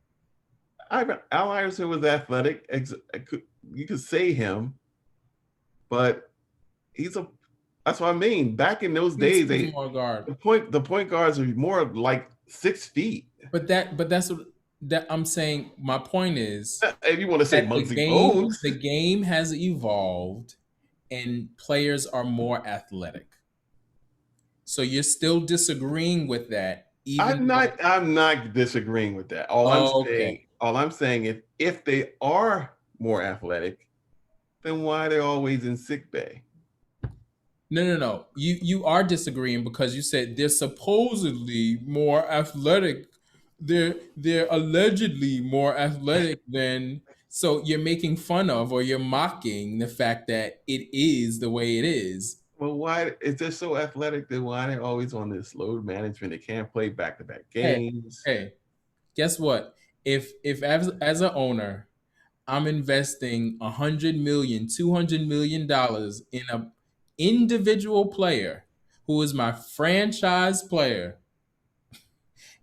S2: Al Iverson was athletic. You could say him, but he's a. That's what I mean. Back in those days,
S1: He's more guard.
S2: the point guards are more like 6 feet.
S1: But that's what that I'm saying. My point is
S2: If you want to say
S1: that
S2: Muggsy Bogues,
S1: the game has evolved and players are more athletic. So you're still disagreeing with that, even
S2: I'm
S1: though
S2: not. I'm not disagreeing with that. All I'm saying,
S1: okay.
S2: all I'm saying, if they are more athletic, then why are they always in sick bay?
S1: No, no, no. You are disagreeing because you said they're supposedly more athletic. They're allegedly more athletic than. So you're making fun of or you're mocking the fact that it is the way it is.
S2: Well, why if they're so athletic, then why are they always on this load management? They can't play back-to-back
S1: Hey,
S2: games.
S1: hey, guess what? If as an owner, I'm investing 100 million, $200 million in a individual player who is my franchise player,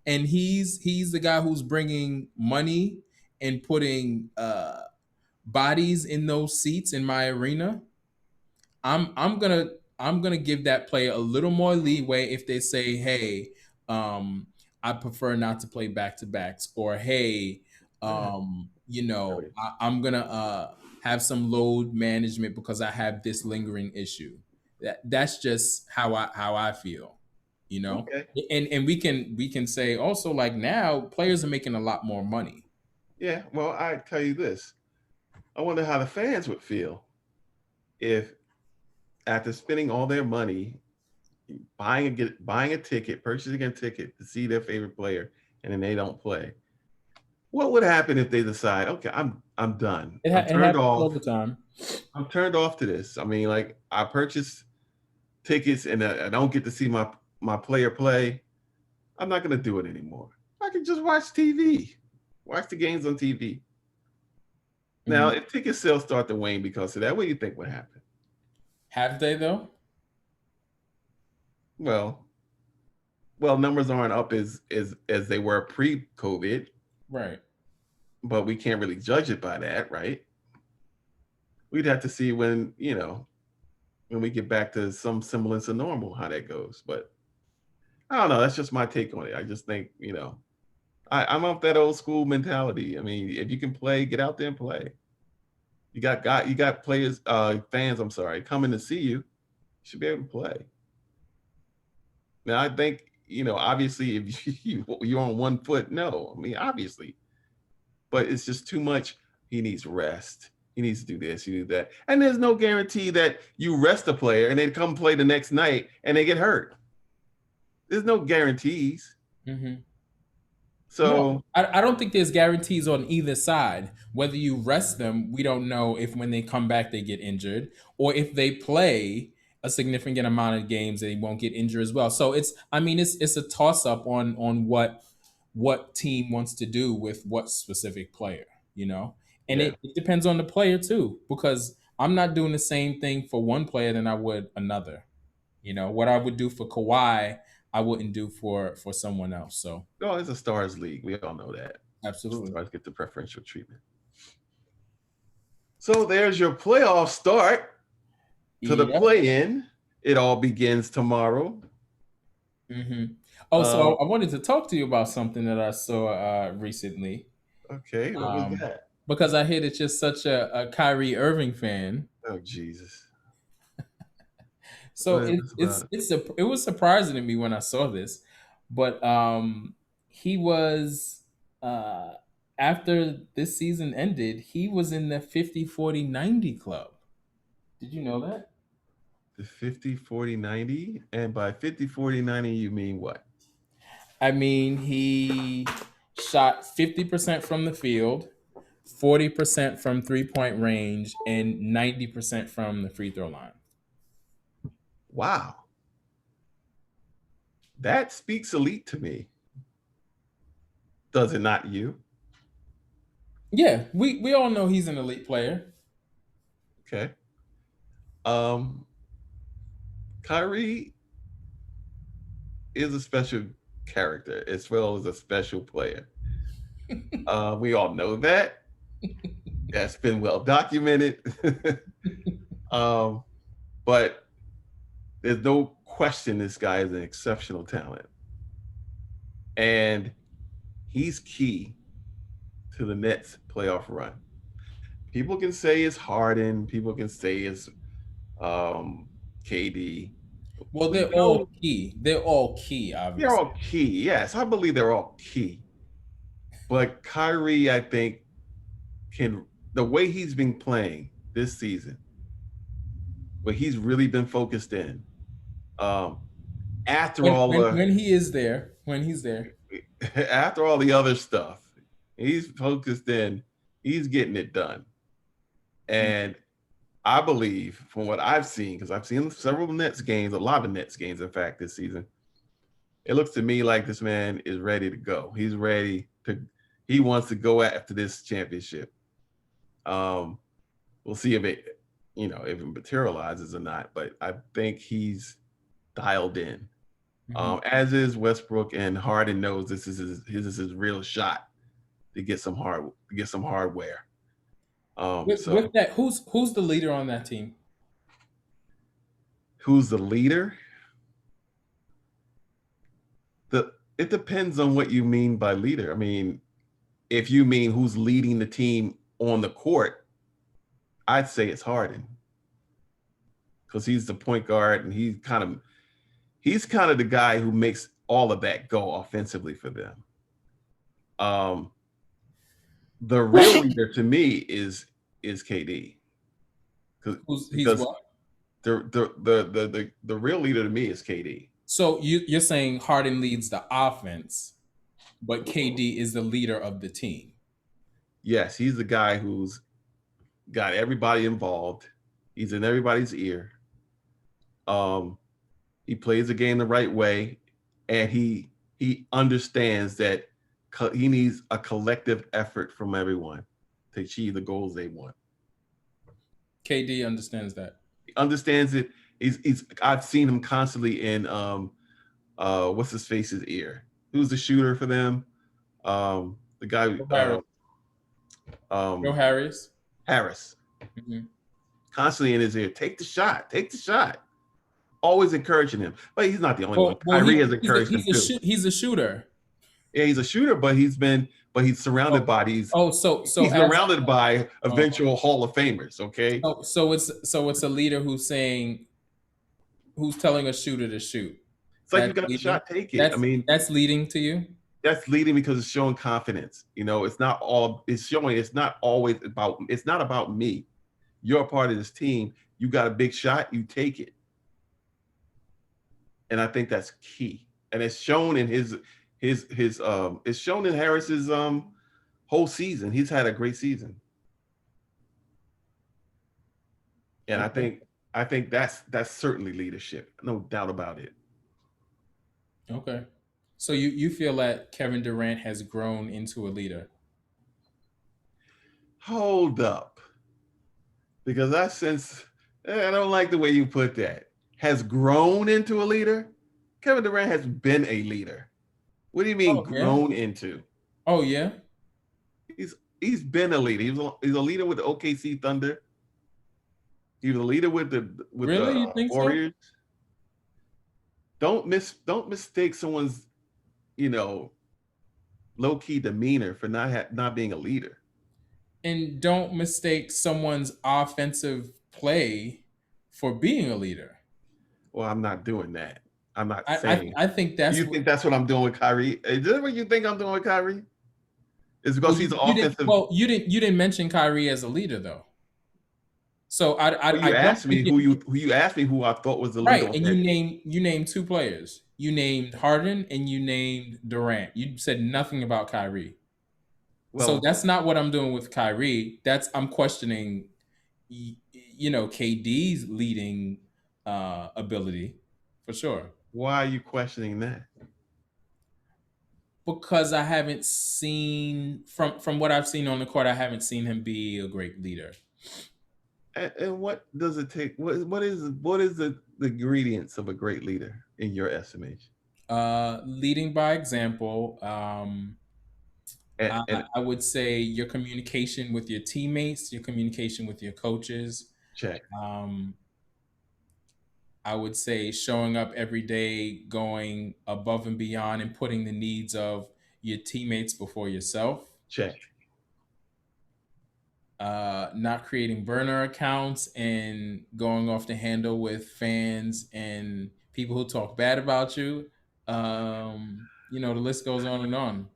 S1: and he's the guy who's bringing money and putting bodies in those seats in my arena. I'm gonna give that player a little more leeway if they say, hey, um, I prefer not to play back to backs, or hey,
S2: Yeah, I mean,
S1: I'm gonna have some load management because I have this lingering issue. That's just how I feel, you know.
S2: okay.
S1: And we can say also, like, now players are making a lot more money.
S2: Yeah, well, I tell you this. I wonder how the fans would feel if after spending all their money buying a ticket, purchasing a ticket to see their favorite player, and then they don't play. What would happen if they decide, okay, I'm done. I'm
S1: It
S2: turned
S1: happens all the
S2: off.
S1: time.
S2: I'm turned off to this. I mean, like I purchased tickets and I don't get to see my player play. I'm not going to do it anymore. I can just watch TV, watch the games on TV. Now,
S1: Mhm.
S2: if ticket sales start to wane because of that, what do you think would happen?
S1: Have they though?
S2: Well, well, numbers aren't up as they were pre-COVID,
S1: Right.
S2: but we can't really judge it by that, right? We'd have to see when we get back to some semblance of normal how that goes. But I don't know. That's just my take on it. I just think I'm of that old school mentality. I mean, if you can play, get out there and play. You got players, fans. I'm sorry, coming to see you. You should be able to play. Now, I think obviously, if you're on one foot, no. I mean, obviously, but it's just too much. He needs rest. He needs to do this, you do that, and there's no guarantee that you rest a player and they come play the next night and they get hurt. There's no guarantees.
S1: Hmm. No,
S2: So
S1: I don't think there's guarantees on either side. Whether you rest them, we don't know if when they come back they get injured, or if they play a significant amount of games they won't get injured as well. So I mean, it's a toss up on what team wants to do with what specific player, you know, and
S2: yeah,
S1: it depends on the player too, because I'm not doing the same thing for one player than I would another. You know, what I would do for Kawhi, I wouldn't do for someone else. So
S2: no, it's a stars league. We all know that.
S1: absolutely.
S2: Stars get the preferential treatment. So there's your playoff start to the
S1: Yep.
S2: play-in. It all begins tomorrow.
S1: Hmm. Oh, so
S2: Um,
S1: I wanted to talk to you about something that I saw recently,
S2: okay, what was
S1: um,
S2: that?
S1: because I hear that you're such a Kyrie Irving fan.
S2: Oh Jesus!
S1: So
S2: What is this about?
S1: it was surprising to me when I saw this, but he was uh, after this season ended, he was in the 50-40-90 club. Did you know that?
S2: The 50-40-90, and by 50-40-90, you mean what?
S1: I mean, he shot 50% from the field, 40% from 3-point range, and 90% from the free throw line.
S2: Wow, that speaks elite to me. Does it not you?
S1: Yeah, we all know he's an elite player.
S2: Okay. Um, Kyrie is a special character as well as a special player. We all know that. That's been well documented. um, but there's no question this guy is an exceptional talent. And he's key to the Nets playoff run. People can say it's Harden, people can say it's um, KD.
S1: Well,
S2: We
S1: they're all
S2: know
S1: key. They're all key,
S2: they're
S1: obviously.
S2: all key. Yes, I believe they're all key. But Kyrie, I think, can the way he's been playing this season, where he's really been focused in. Um, after all
S1: When he is there, when he's there.
S2: after all the other stuff, he's focused in. He's getting it done,
S1: Mm,
S2: and I believe from what I've seen, because I've seen several Nets games, a lot of Nets games, in fact, this season. It looks to me like this man is ready to go. He's ready to. He wants to go after this championship. Um, we'll see if it, if it materializes or not. But I think he's dialed in.
S1: mhm.
S2: As is Westbrook, and Harden knows this is his real shot to get some hardware.
S1: With
S2: So
S1: that, who's the leader on that team?
S2: who's the leader? It depends on what you mean by leader. I mean, if you mean who's leading the team on the court, I'd say it's Harden because he's the point guard and he's kind of the guy who makes all of that go offensively for them. Um, the real leader to me is KD
S1: He's
S2: because
S1: what?
S2: the real leader to me is KD.
S1: So you're saying Harden leads the offense, but KD is the leader of the team.
S2: Yes, he's the guy who's got everybody involved. He's in everybody's ear. Um, he plays the game the right way, and he understands that he needs a collective effort from everyone to achieve the goals they want.
S1: KD understands that.
S2: He understands it. He's I've seen him constantly in what's his face's ear. Who's the shooter for them? The guy
S1: Joe Harris. Joe
S2: um
S1: Harris.
S2: Harris.
S1: Mhm.
S2: Constantly in his ear. Take the shot. Take the shot. Always encouraging him. But he's not the only one.
S1: Well,
S2: Kyrie has encouraged him too.
S1: he's a shooter.
S2: Yeah, he's a shooter, but he's surrounded
S1: Oh,
S2: by these.
S1: oh, so
S2: He's
S1: as
S2: surrounded by
S1: oh,
S2: eventual Hall of Famers. Okay,
S1: so it's a leader who's telling a shooter to shoot.
S2: it's like you
S1: That's
S2: got the
S1: leading.
S2: shot, take it. I
S1: That's
S2: mean,
S1: that's leading to you.
S2: that's leading because it's showing confidence. It's not all. It's showing. It's not always about. It's not about me. You're a part of this team. You got a big shot. You take it, and I think that's key. And it's shown in his. It's shown in Harris's whole season. He's had a great season, and I
S1: Okay.
S2: think I think that's certainly leadership, no doubt about it.
S1: Okay. So you feel that Kevin Durant has grown into a leader?
S2: Hold up, because I don't like the way you put that. Has grown into a leader. Kevin Durant has been a leader. What do you mean
S1: Oh yeah.
S2: grown into?
S1: Oh yeah.
S2: He's been a leader. He's a leader with the OKC Thunder. He was a leader with the
S1: Really? You think so?
S2: Warriors. Don't mistake someone's you know low key demeanor for not being a leader.
S1: And don't mistake someone's offensive play for being a leader.
S2: Well, I'm not doing that. I'm not
S1: I I,
S2: saying.
S1: I think
S2: Do
S1: that's
S2: you
S1: what.
S2: think that's what I'm doing with Kyrie? Is that what you think I'm doing with Kyrie? Is
S1: Well,
S2: because he's an
S1: you didn't.
S2: offensive.
S1: Well, you didn't mention Kyrie as a leader though. So
S2: Well,
S1: I
S2: you
S1: don't
S2: asked me
S1: think it.
S2: who you asked me who I thought was the leader
S1: Right,
S2: on
S1: and
S2: that.
S1: you named two players. You named Harden and you named Durant. You said nothing about Kyrie. So
S2: Well,
S1: that's not what I'm doing with Kyrie. That's I'm questioning, KD's leading ability for sure
S2: why are you questioning that?
S1: because I haven't seen from what I've seen on the court. I haven't seen him be a great leader.
S2: And what does it take? What is the ingredients of a great leader in your estimation?
S1: Leading by example.
S2: And,
S1: I,
S2: and
S1: I would say your communication with your teammates, your communication with your coaches.
S2: check,
S1: Um, I would say showing up every day, going above and beyond, and putting the needs of your teammates before yourself.
S2: check.
S1: Not creating burner accounts and going off the handle with fans and people who talk bad about you. The list goes on and on.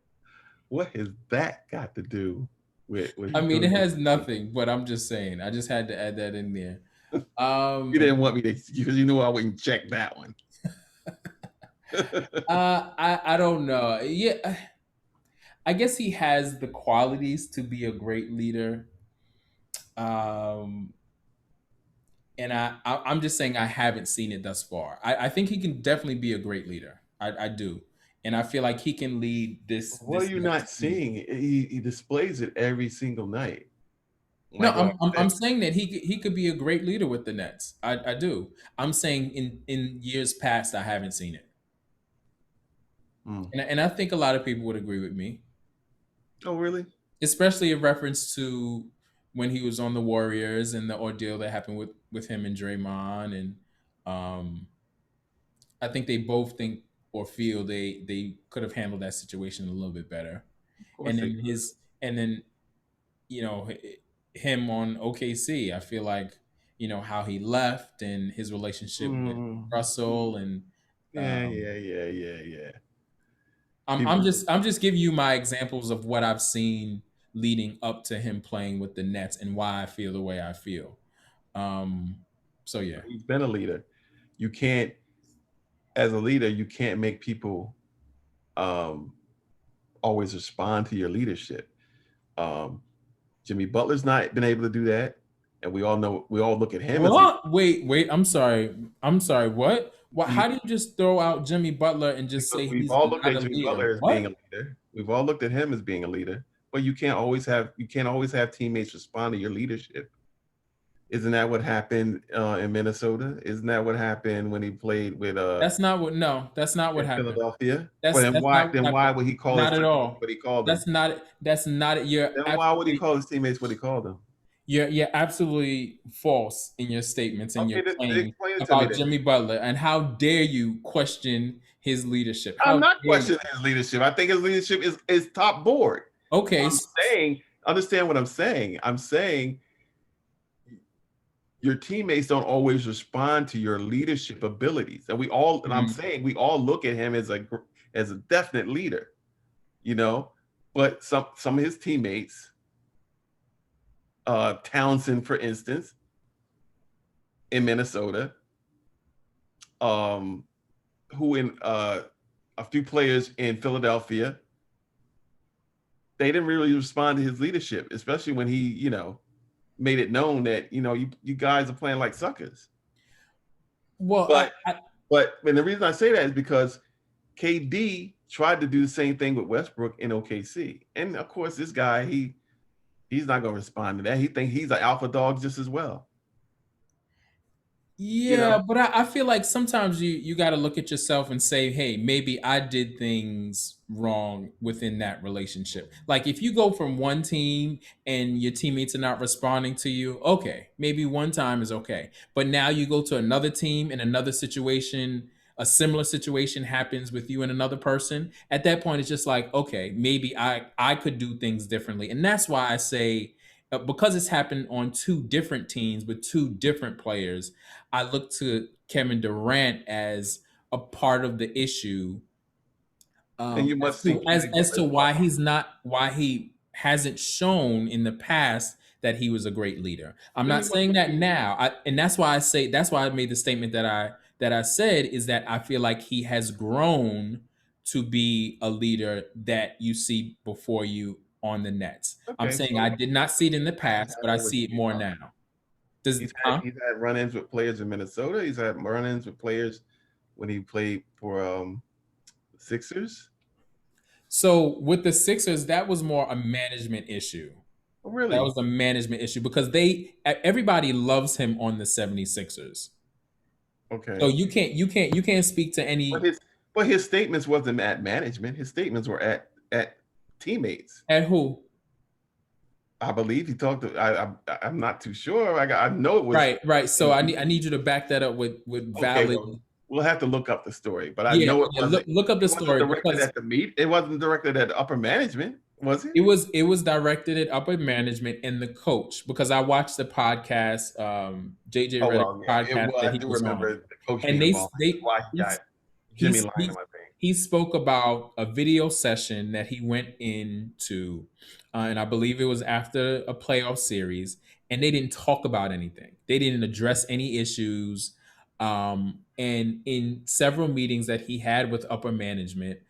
S2: What has that got to do with
S1: I mean, it
S2: doing
S1: has
S2: this?
S1: nothing, but I'm just saying. I just had to add that in there.
S2: You
S1: Um,
S2: didn't want me to because you knew I wouldn't check that one.
S1: I don't know. Yeah, I guess he has the qualities to be a great leader. Um, and I'm just saying I haven't seen it thus far. I think he can definitely be a great leader. I do, and I feel like he can lead
S2: What are
S1: this
S2: you
S1: next
S2: not
S1: team.
S2: seeing? He displays it every single night.
S1: No,
S2: Like I
S1: I'm
S2: said,
S1: saying that he could be a great leader with the Nets. I do. I'm saying in years past I haven't seen it,
S2: hmm.
S1: and I think a lot of people would agree with me,
S2: Oh really?
S1: especially in reference to when he was on the Warriors and the ordeal that happened with him and Draymond, and um, I think they both think or feel they could have handled that situation a little bit better.
S2: Of course
S1: And
S2: they
S1: then
S2: could.
S1: his and then you know him on OKC, I feel like how he left and his relationship with
S2: Mm,
S1: Russell and
S2: yeah,
S1: um,
S2: yeah, yeah, yeah, yeah.
S1: I'm
S2: People,
S1: just giving you my examples of what I've seen leading up to him playing with the Nets and why I feel the way I feel. Um, so yeah.
S2: he's been a leader. You can't, as a leader, you can't make people um, always respond to your leadership. Um, Jimmy Butler's not been able to do that, and we all know. We all look at him as a
S1: What? Wait. I'm sorry. I'm sorry. What? What?
S2: you,
S1: How do you just throw out Jimmy Butler and just say
S2: we've
S1: he's
S2: all looked
S1: not
S2: at
S1: a
S2: Jimmy
S1: leader?
S2: Butler as being a
S1: What?
S2: leader. We've all looked at him as being a leader, but you can't always have teammates respond to your leadership. Isn't that what happened in Minnesota? Isn't that what happened when he played with
S1: That's not what. No, that's not what
S2: in
S1: happened.
S2: Philadelphia? Well,
S1: That's not what
S2: then why
S1: happened.
S2: would he call his
S1: Not at
S2: teammates
S1: all.
S2: what he called them?
S1: That's not. That's not.
S2: Then why would he call his teammates what he called them?
S1: You're absolutely false in your statements and your
S2: Okay, then
S1: claim
S2: explain it to me
S1: about
S2: then.
S1: Jimmy Butler. And how dare you question his leadership?
S2: I'm
S1: How
S2: not
S1: dare you?
S2: questioning his leadership. I think his leadership is top board.
S1: Okay.
S2: I'm saying, understand what I'm saying. I'm saying your teammates don't always respond to your leadership abilities, and and I'm
S1: Mhm.
S2: saying we all look at him as a definite leader, you know. But some of his teammates, Townsend, for instance, in Minnesota, um, who in a few players in Philadelphia, they didn't really respond to his leadership, especially when he, made it known that you guys are playing like suckers.
S1: Well,
S2: But and the reason I say that is because KD tried to do the same thing with Westbrook in OKC, and of course this guy he's not going to respond to that. He thinks he's an alpha dog just as well. You
S1: yeah,
S2: know,
S1: but I feel like sometimes you got to look at yourself and say, hey, maybe I did things wrong within that relationship. Like if you go from one team and your teammates are not responding to you, okay, maybe one time is okay. But now you go to another team in another situation, a similar situation happens with you and another person. At that point, it's just like, okay, maybe I could do things differently, and that's why I say. Because it's happened on two different teams with two different players, I look to Kevin Durant as a part of the issue,
S2: and you must see Jimmy
S1: as
S2: Butler
S1: to
S2: as part
S1: why
S2: of
S1: why he hasn't shown in the past that he was a great leader. I'm
S2: it. Then
S1: not
S2: you must
S1: saying that
S2: see.
S1: now, and that's why I made the statement that I said is that I feel like he has grown to be a leader that you see before you on the Nets. I'm
S2: Okay,
S1: saying
S2: so
S1: I did not see it in the
S2: he hasn't
S1: past, but
S2: had
S1: I
S2: that with
S1: see it
S2: Jimmy
S1: more
S2: Butler.
S1: now. Does huh?
S2: He's had run-ins with players in Minnesota. He's had run-ins with players when he played for Sixers.
S1: So with the Sixers, that was more a management issue.
S2: Oh,
S1: That
S2: really?
S1: was a management issue because everybody loves him on the 76ers. So
S2: Okay.
S1: you can't speak to
S2: But
S1: any
S2: his statements wasn't at management. His statements were at teammates.
S1: at who.
S2: I believe he talked to. I'm not too sure. I know it was.
S1: Right. So
S2: In,
S1: I need you to back that up with
S2: okay,
S1: valid.
S2: well, we'll have to look up the story, but I
S1: Yeah,
S2: know it
S1: yeah.
S2: wasn't.
S1: Look up the
S2: It wasn't
S1: story
S2: directed
S1: because
S2: at the meet. It wasn't directed at upper management, was it?
S1: it was directed at upper management and the coach because I watched the podcast, JJ
S2: Oh
S1: Redick's
S2: well, yeah.
S1: podcast
S2: Well,
S1: that
S2: I
S1: he
S2: do
S1: was on,
S2: remember the coach
S1: and
S2: being involved. That's
S1: they
S2: why he got Jimmy
S1: he's
S2: lying
S1: he
S2: to my face.
S1: he spoke about a video session that he went into, and I believe it was after a playoff series, and they didn't talk about anything. They didn't address any issues. And in several meetings that he had with upper management,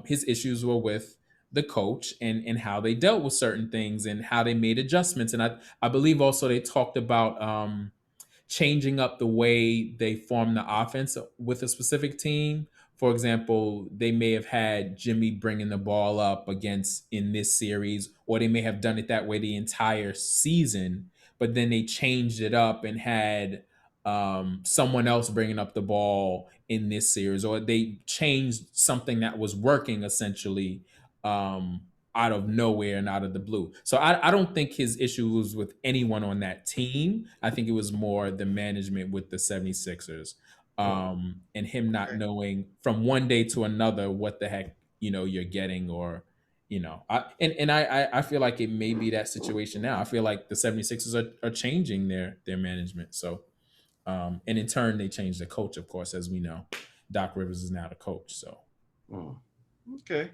S1: his issues were with the coach and how they dealt with certain things and how they made adjustments. And I believe also they talked about changing up the way they form the offense with a specific team. For example, they may have had Jimmy bringing the ball up against in this series, or they may have done it that way the entire season, but then they changed it up and had someone else bringing up the ball in this series, or they changed something that was working essentially um, out of nowhere and out of the blue. So I don't think his issue was with anyone on that team. I think it was more the management with the 76ers,
S2: Oh,
S1: and him not
S2: okay.
S1: knowing from one day to another what the heck, you're getting, or, I feel like it may be that situation now. I feel like the 76ers are changing their management. So, and in turn, they changed the coach, of course, as we know. Doc Rivers is now the coach. So,
S2: Oh, okay.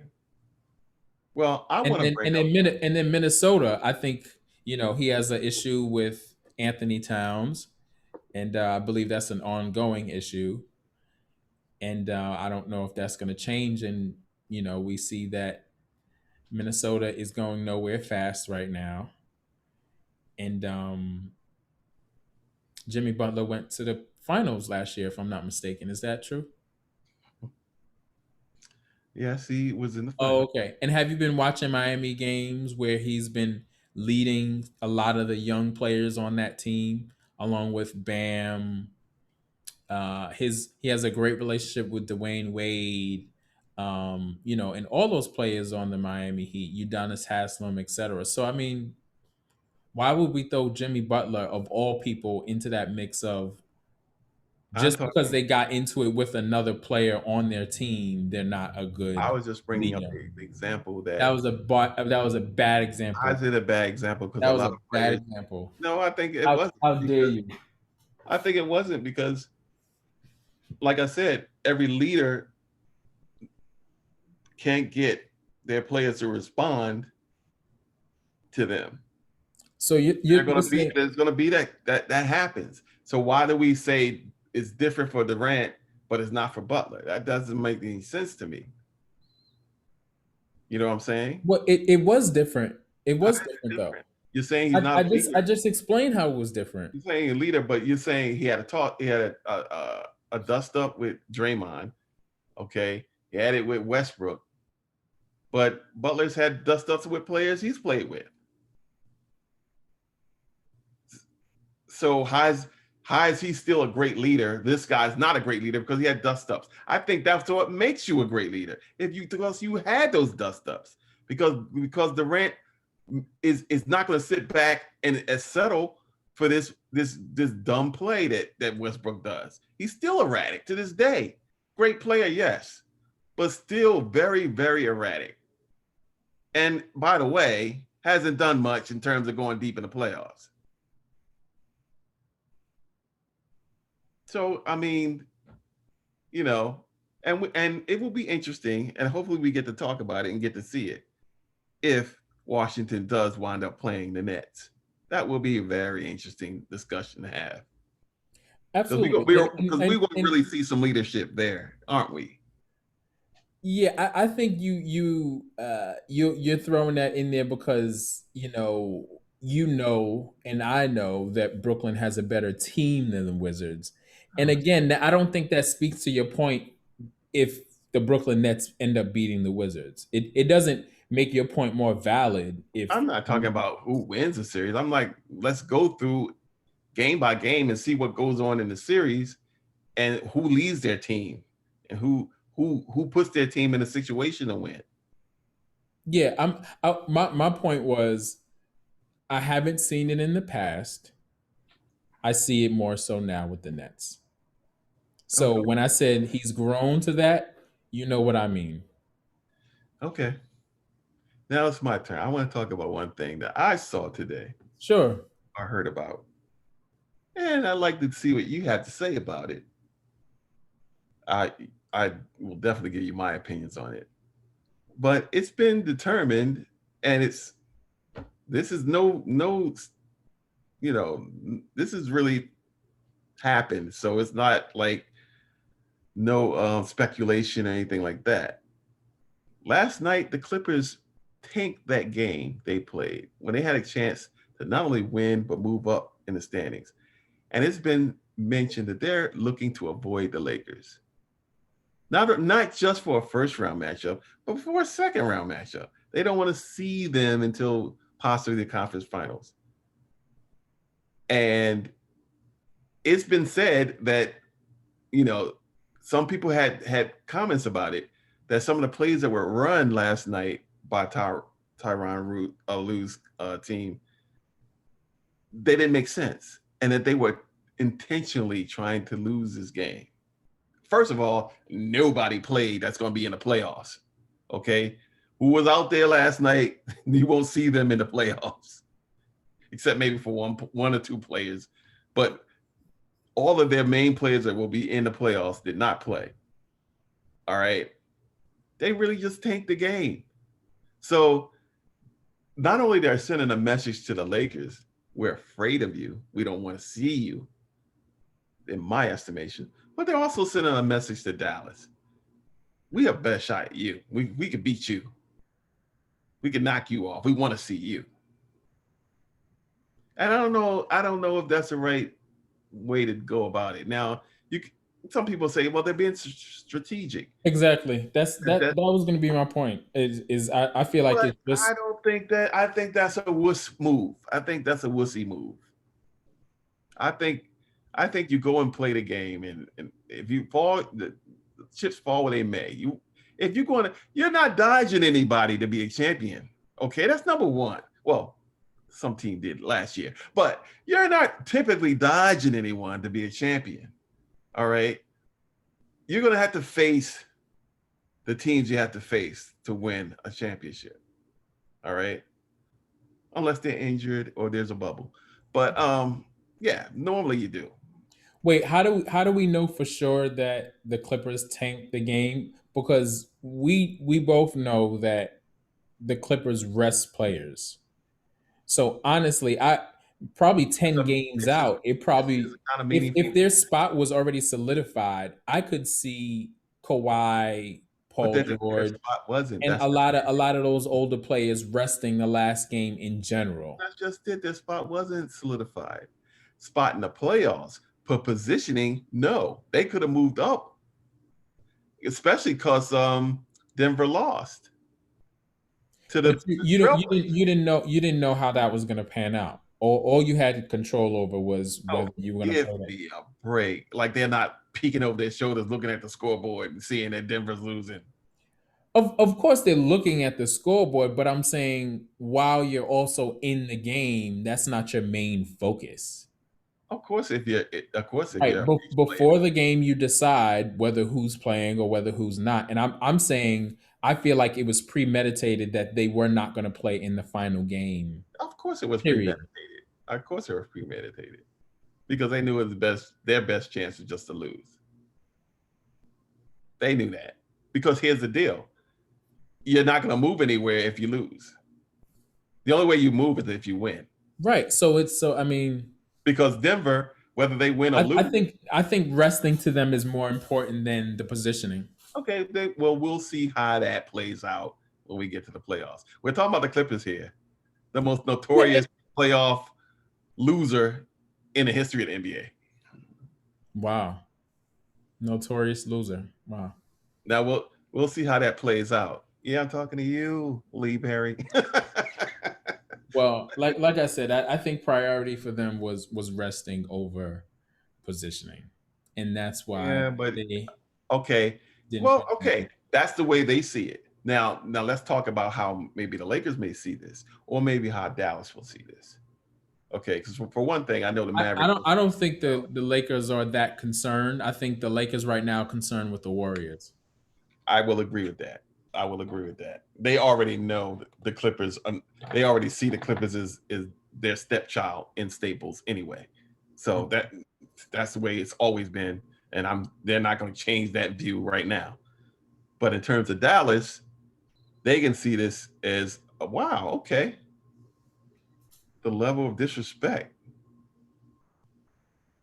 S2: Well, I
S1: and
S2: want to
S1: then
S2: bring
S1: and
S2: up.
S1: then and then Minnesota, I think he has an issue with Anthony Towns, and I believe that's an ongoing issue. And I don't know if that's going to change. And we see that Minnesota is going nowhere fast right now. And Jimmy Butler went to the finals last year, if I'm not mistaken. Is that true?
S2: Yes, he was in the
S1: Oh,
S2: final.
S1: okay. And have you been watching Miami games where he's been leading a lot of the young players on that team, along with Bam? He has a great relationship with Dwayne Wade, and all those players on the Miami Heat, Udonis Haslam, etc. So I mean, why would we throw Jimmy Butler of all people into that mix of
S2: I'm
S1: just because
S2: talking.
S1: they got into it with another player on their team, they're not a
S2: I
S1: good
S2: was just bringing up
S1: leader?
S2: the example
S1: That
S2: that
S1: was that was a bad
S2: I
S1: example.
S2: did a bad example because
S1: That
S2: a
S1: was
S2: lot
S1: a
S2: of
S1: bad
S2: players.
S1: example.
S2: No, I think it
S1: How
S2: wasn't
S1: how dare
S2: because
S1: you?
S2: I think it wasn't because, like I said, every leader can't get their players to respond to them.
S1: So
S2: They're
S1: you're
S2: gonna be
S1: saying,
S2: there's gonna be that happens. So why do we say it's different for Durant, but it's not for Butler? That doesn't make any sense to me. You know what I'm saying?
S1: well, it was different. It
S2: How
S1: was
S2: is
S1: different
S2: it
S1: though.
S2: different? You're saying he's not a
S1: I
S2: leader.
S1: just explained how it was different.
S2: You're saying a leader, but you're saying he had a talk. He had a dust up with Draymond. Okay, he had it with Westbrook, but Butler's had dust ups with players he's played with. So how is he still a great leader? This guy's not a great leader because he had dust ups. I think that's what makes you a great leader. If you because you had those dust ups. Because Durant is not going to sit back and settle for this dumb play that Westbrook does. He's still erratic to this day. Great player, yes, but still very, very erratic. And by the way, hasn't done much in terms of going deep in the playoffs. So I mean, you know, and it will be interesting, and hopefully we get to talk about it and get to see it if Washington does wind up playing the Nets. That will be a very interesting discussion to have because we go
S1: Absolutely.
S2: because we will really see some leadership there, aren't we?
S1: Yeah, I think you're throwing that in there because and I know that Brooklyn has a better team than the Wizards. And
S2: Oh,
S1: again, I don't think that speaks to your point if the Brooklyn Nets end up beating the Wizards. It doesn't make your point more valid if
S2: I'm not talking about who wins a series. I'm like, let's go through game by game and see what goes on in the series and who leads their team and who puts their team in a situation to win.
S1: yeah, my point was I haven't seen it in the past. I see it more so now with the Nets. So
S2: Okay.
S1: when I said he's grown to that, you know what I mean.
S2: Okay. Now it's my turn. I want to talk about one thing that I saw today
S1: Sure.
S2: or heard about. And I'd like to see what you have to say about it. I I will definitely give you my opinions on it. But it's been determined, and this is no this has really happened. So it's not like no speculation or anything like that. Last night, the Clippers tanked that game they played when they had a chance to not only win, but move up in the standings. And it's been mentioned that they're looking to avoid the Lakers. Not just for a first round matchup, but for a second round matchup. They don't want to see them until possibly the conference finals. And it's been said that, you know, some people had comments about it, that some of the plays that were run last night by Tyron Lue's team, they didn't make sense, and that they were intentionally trying to lose this game. First of all, nobody played that's going to be in the playoffs. Okay, who was out there last night? You won't see them in the playoffs, except maybe for one or two players. But all of their main players that will be in the playoffs did not play. All right, they really just tanked the game. So not only they're sending a message to the Lakers, we're afraid of you, we don't want to see you, in my estimation, but they're also sending a message to Dallas. We have best shot at you. We can beat you. We can knock you off. We want to see you. And I don't know if that's the right way to go about it. Now, you some people say, well, they're being strategic.
S1: Exactly. That
S2: That,
S1: was going to be my point. Is I feel like
S2: but
S1: it's
S2: I
S1: just
S2: don't think that. I think that's a wuss move. I think that's a wussy move. I think I think you go and play the game, and if you fall, the chips fall where they may. If you're going to, you're not dodging anybody to be a champion. Okay, that's number one. Well, some team did last year, but you're not typically dodging anyone to be a champion. All right, you're going to have to face the teams you have to face to win a championship. All right, unless they're injured or there's a bubble. But yeah, normally you do.
S1: wait. How do we know for sure that the Clippers tanked the game? Because we both know that the Clippers rest players. So honestly, I probably
S2: It's
S1: 10
S2: a
S1: games
S2: it's a
S1: out, it
S2: it's
S1: probably
S2: a kind of
S1: if
S2: meaningful,
S1: their spot was already solidified, I could see Kawhi,
S2: but
S1: Paul
S2: then their
S1: George,
S2: spot wasn't.
S1: and
S2: That's
S1: a
S2: the
S1: lot of
S2: thing.
S1: those older players resting the last game in general.
S2: That's just it. Their spot wasn't solidified. Spot in the playoffs, but positioning, no, they could have moved up, especially because Denver lost to
S1: But
S2: the
S1: you
S2: Trailblazers.
S1: didn't know how that was going to pan out. All you had control over was
S2: Oh,
S1: whether you were going to
S2: give
S1: play that.
S2: me a break! Like they're not peeking over their shoulders, looking at the scoreboard and seeing that Denver's losing.
S1: Of course they're looking at the scoreboard, but I'm saying while you're also in the game, that's not your main focus.
S2: Of course, if you're
S1: Right.
S2: a bench player,
S1: Before the game you decide whether who's playing or whether who's not. And I'm saying I feel like it was premeditated that they were not going to play in the final game.
S2: of course it was
S1: Period.
S2: premeditated. Of course it was premeditated because they knew it was their best chance was just to lose. They knew that because here's the deal: you're not going to move anywhere if you lose. The only way you move is if you win.
S1: Right. So I mean,
S2: Because Denver, whether they win or
S1: I
S2: lose,
S1: think resting to them is more important than the positioning.
S2: okay, we'll see how that plays out when we get to the playoffs. We're talking about the Clippers here, the most
S1: Yeah.
S2: notorious playoff loser in the history of the NBA.
S1: Wow. Notorious loser. Wow.
S2: Now we'll see how that plays out. Yeah, I'm talking to you, Lee Perry.
S1: Well, like I said, I think priority for them was resting over positioning, and that's why
S2: Yeah, but
S1: they
S2: okay.
S1: didn't
S2: Well,
S1: play the game.
S2: okay. That's the way they see it. Now let's talk about how maybe the Lakers may see this, or maybe how Dallas will see this. Okay, because for one thing, I know the Mavericks.
S1: I don't think the Lakers are that concerned. I think the Lakers right now are concerned with the Warriors.
S2: I will agree with that. I will agree with that. They already know the Clippers. They already see the Clippers is their stepchild in Staples anyway. So that's the way it's always been, and they're not going to change that view right now. But in terms of Dallas, they can see this as wow, okay, the level of disrespect.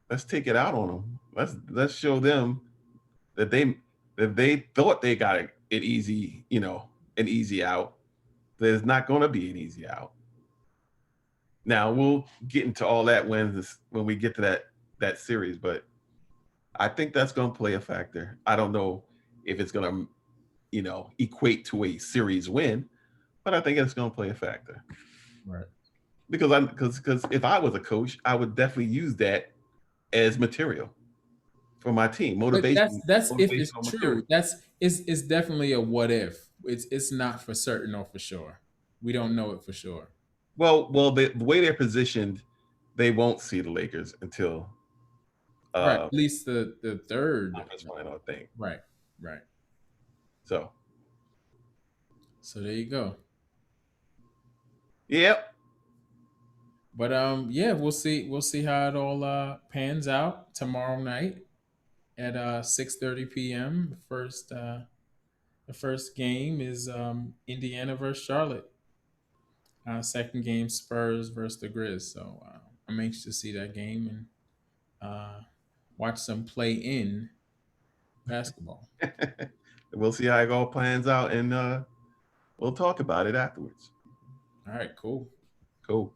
S2: let's take it out on them. Let's show them that they thought they got it easy, an easy out. There's not going to be an easy out. Now we'll get into all that when we get to that series, but I think that's going to play a factor. I don't know if it's going to equate to a series win, but I think it's going to play a factor
S1: Right.
S2: because if I was a coach, I would definitely use that as material for my team,
S1: But that's if it's
S2: motivational material.
S1: true. It's definitely a what if. It's not for certain or for sure. We don't know it for sure.
S2: Well, the way they're positioned, they won't see the Lakers until
S1: Right.
S2: uh
S1: At least the third.
S2: conference final, I think.
S1: Right. Right.
S2: So,
S1: So there you go.
S2: yep.
S1: But yeah, we'll see how it all pans out tomorrow night at 6:30 p.m. The first game is Indiana versus Charlotte. Second game Spurs versus the Grizz. So I'm anxious to see that game and uh, watch some play in basketball.
S2: We'll see how it all plans out, and we'll talk about it afterwards.
S1: All right, cool.
S2: Cool.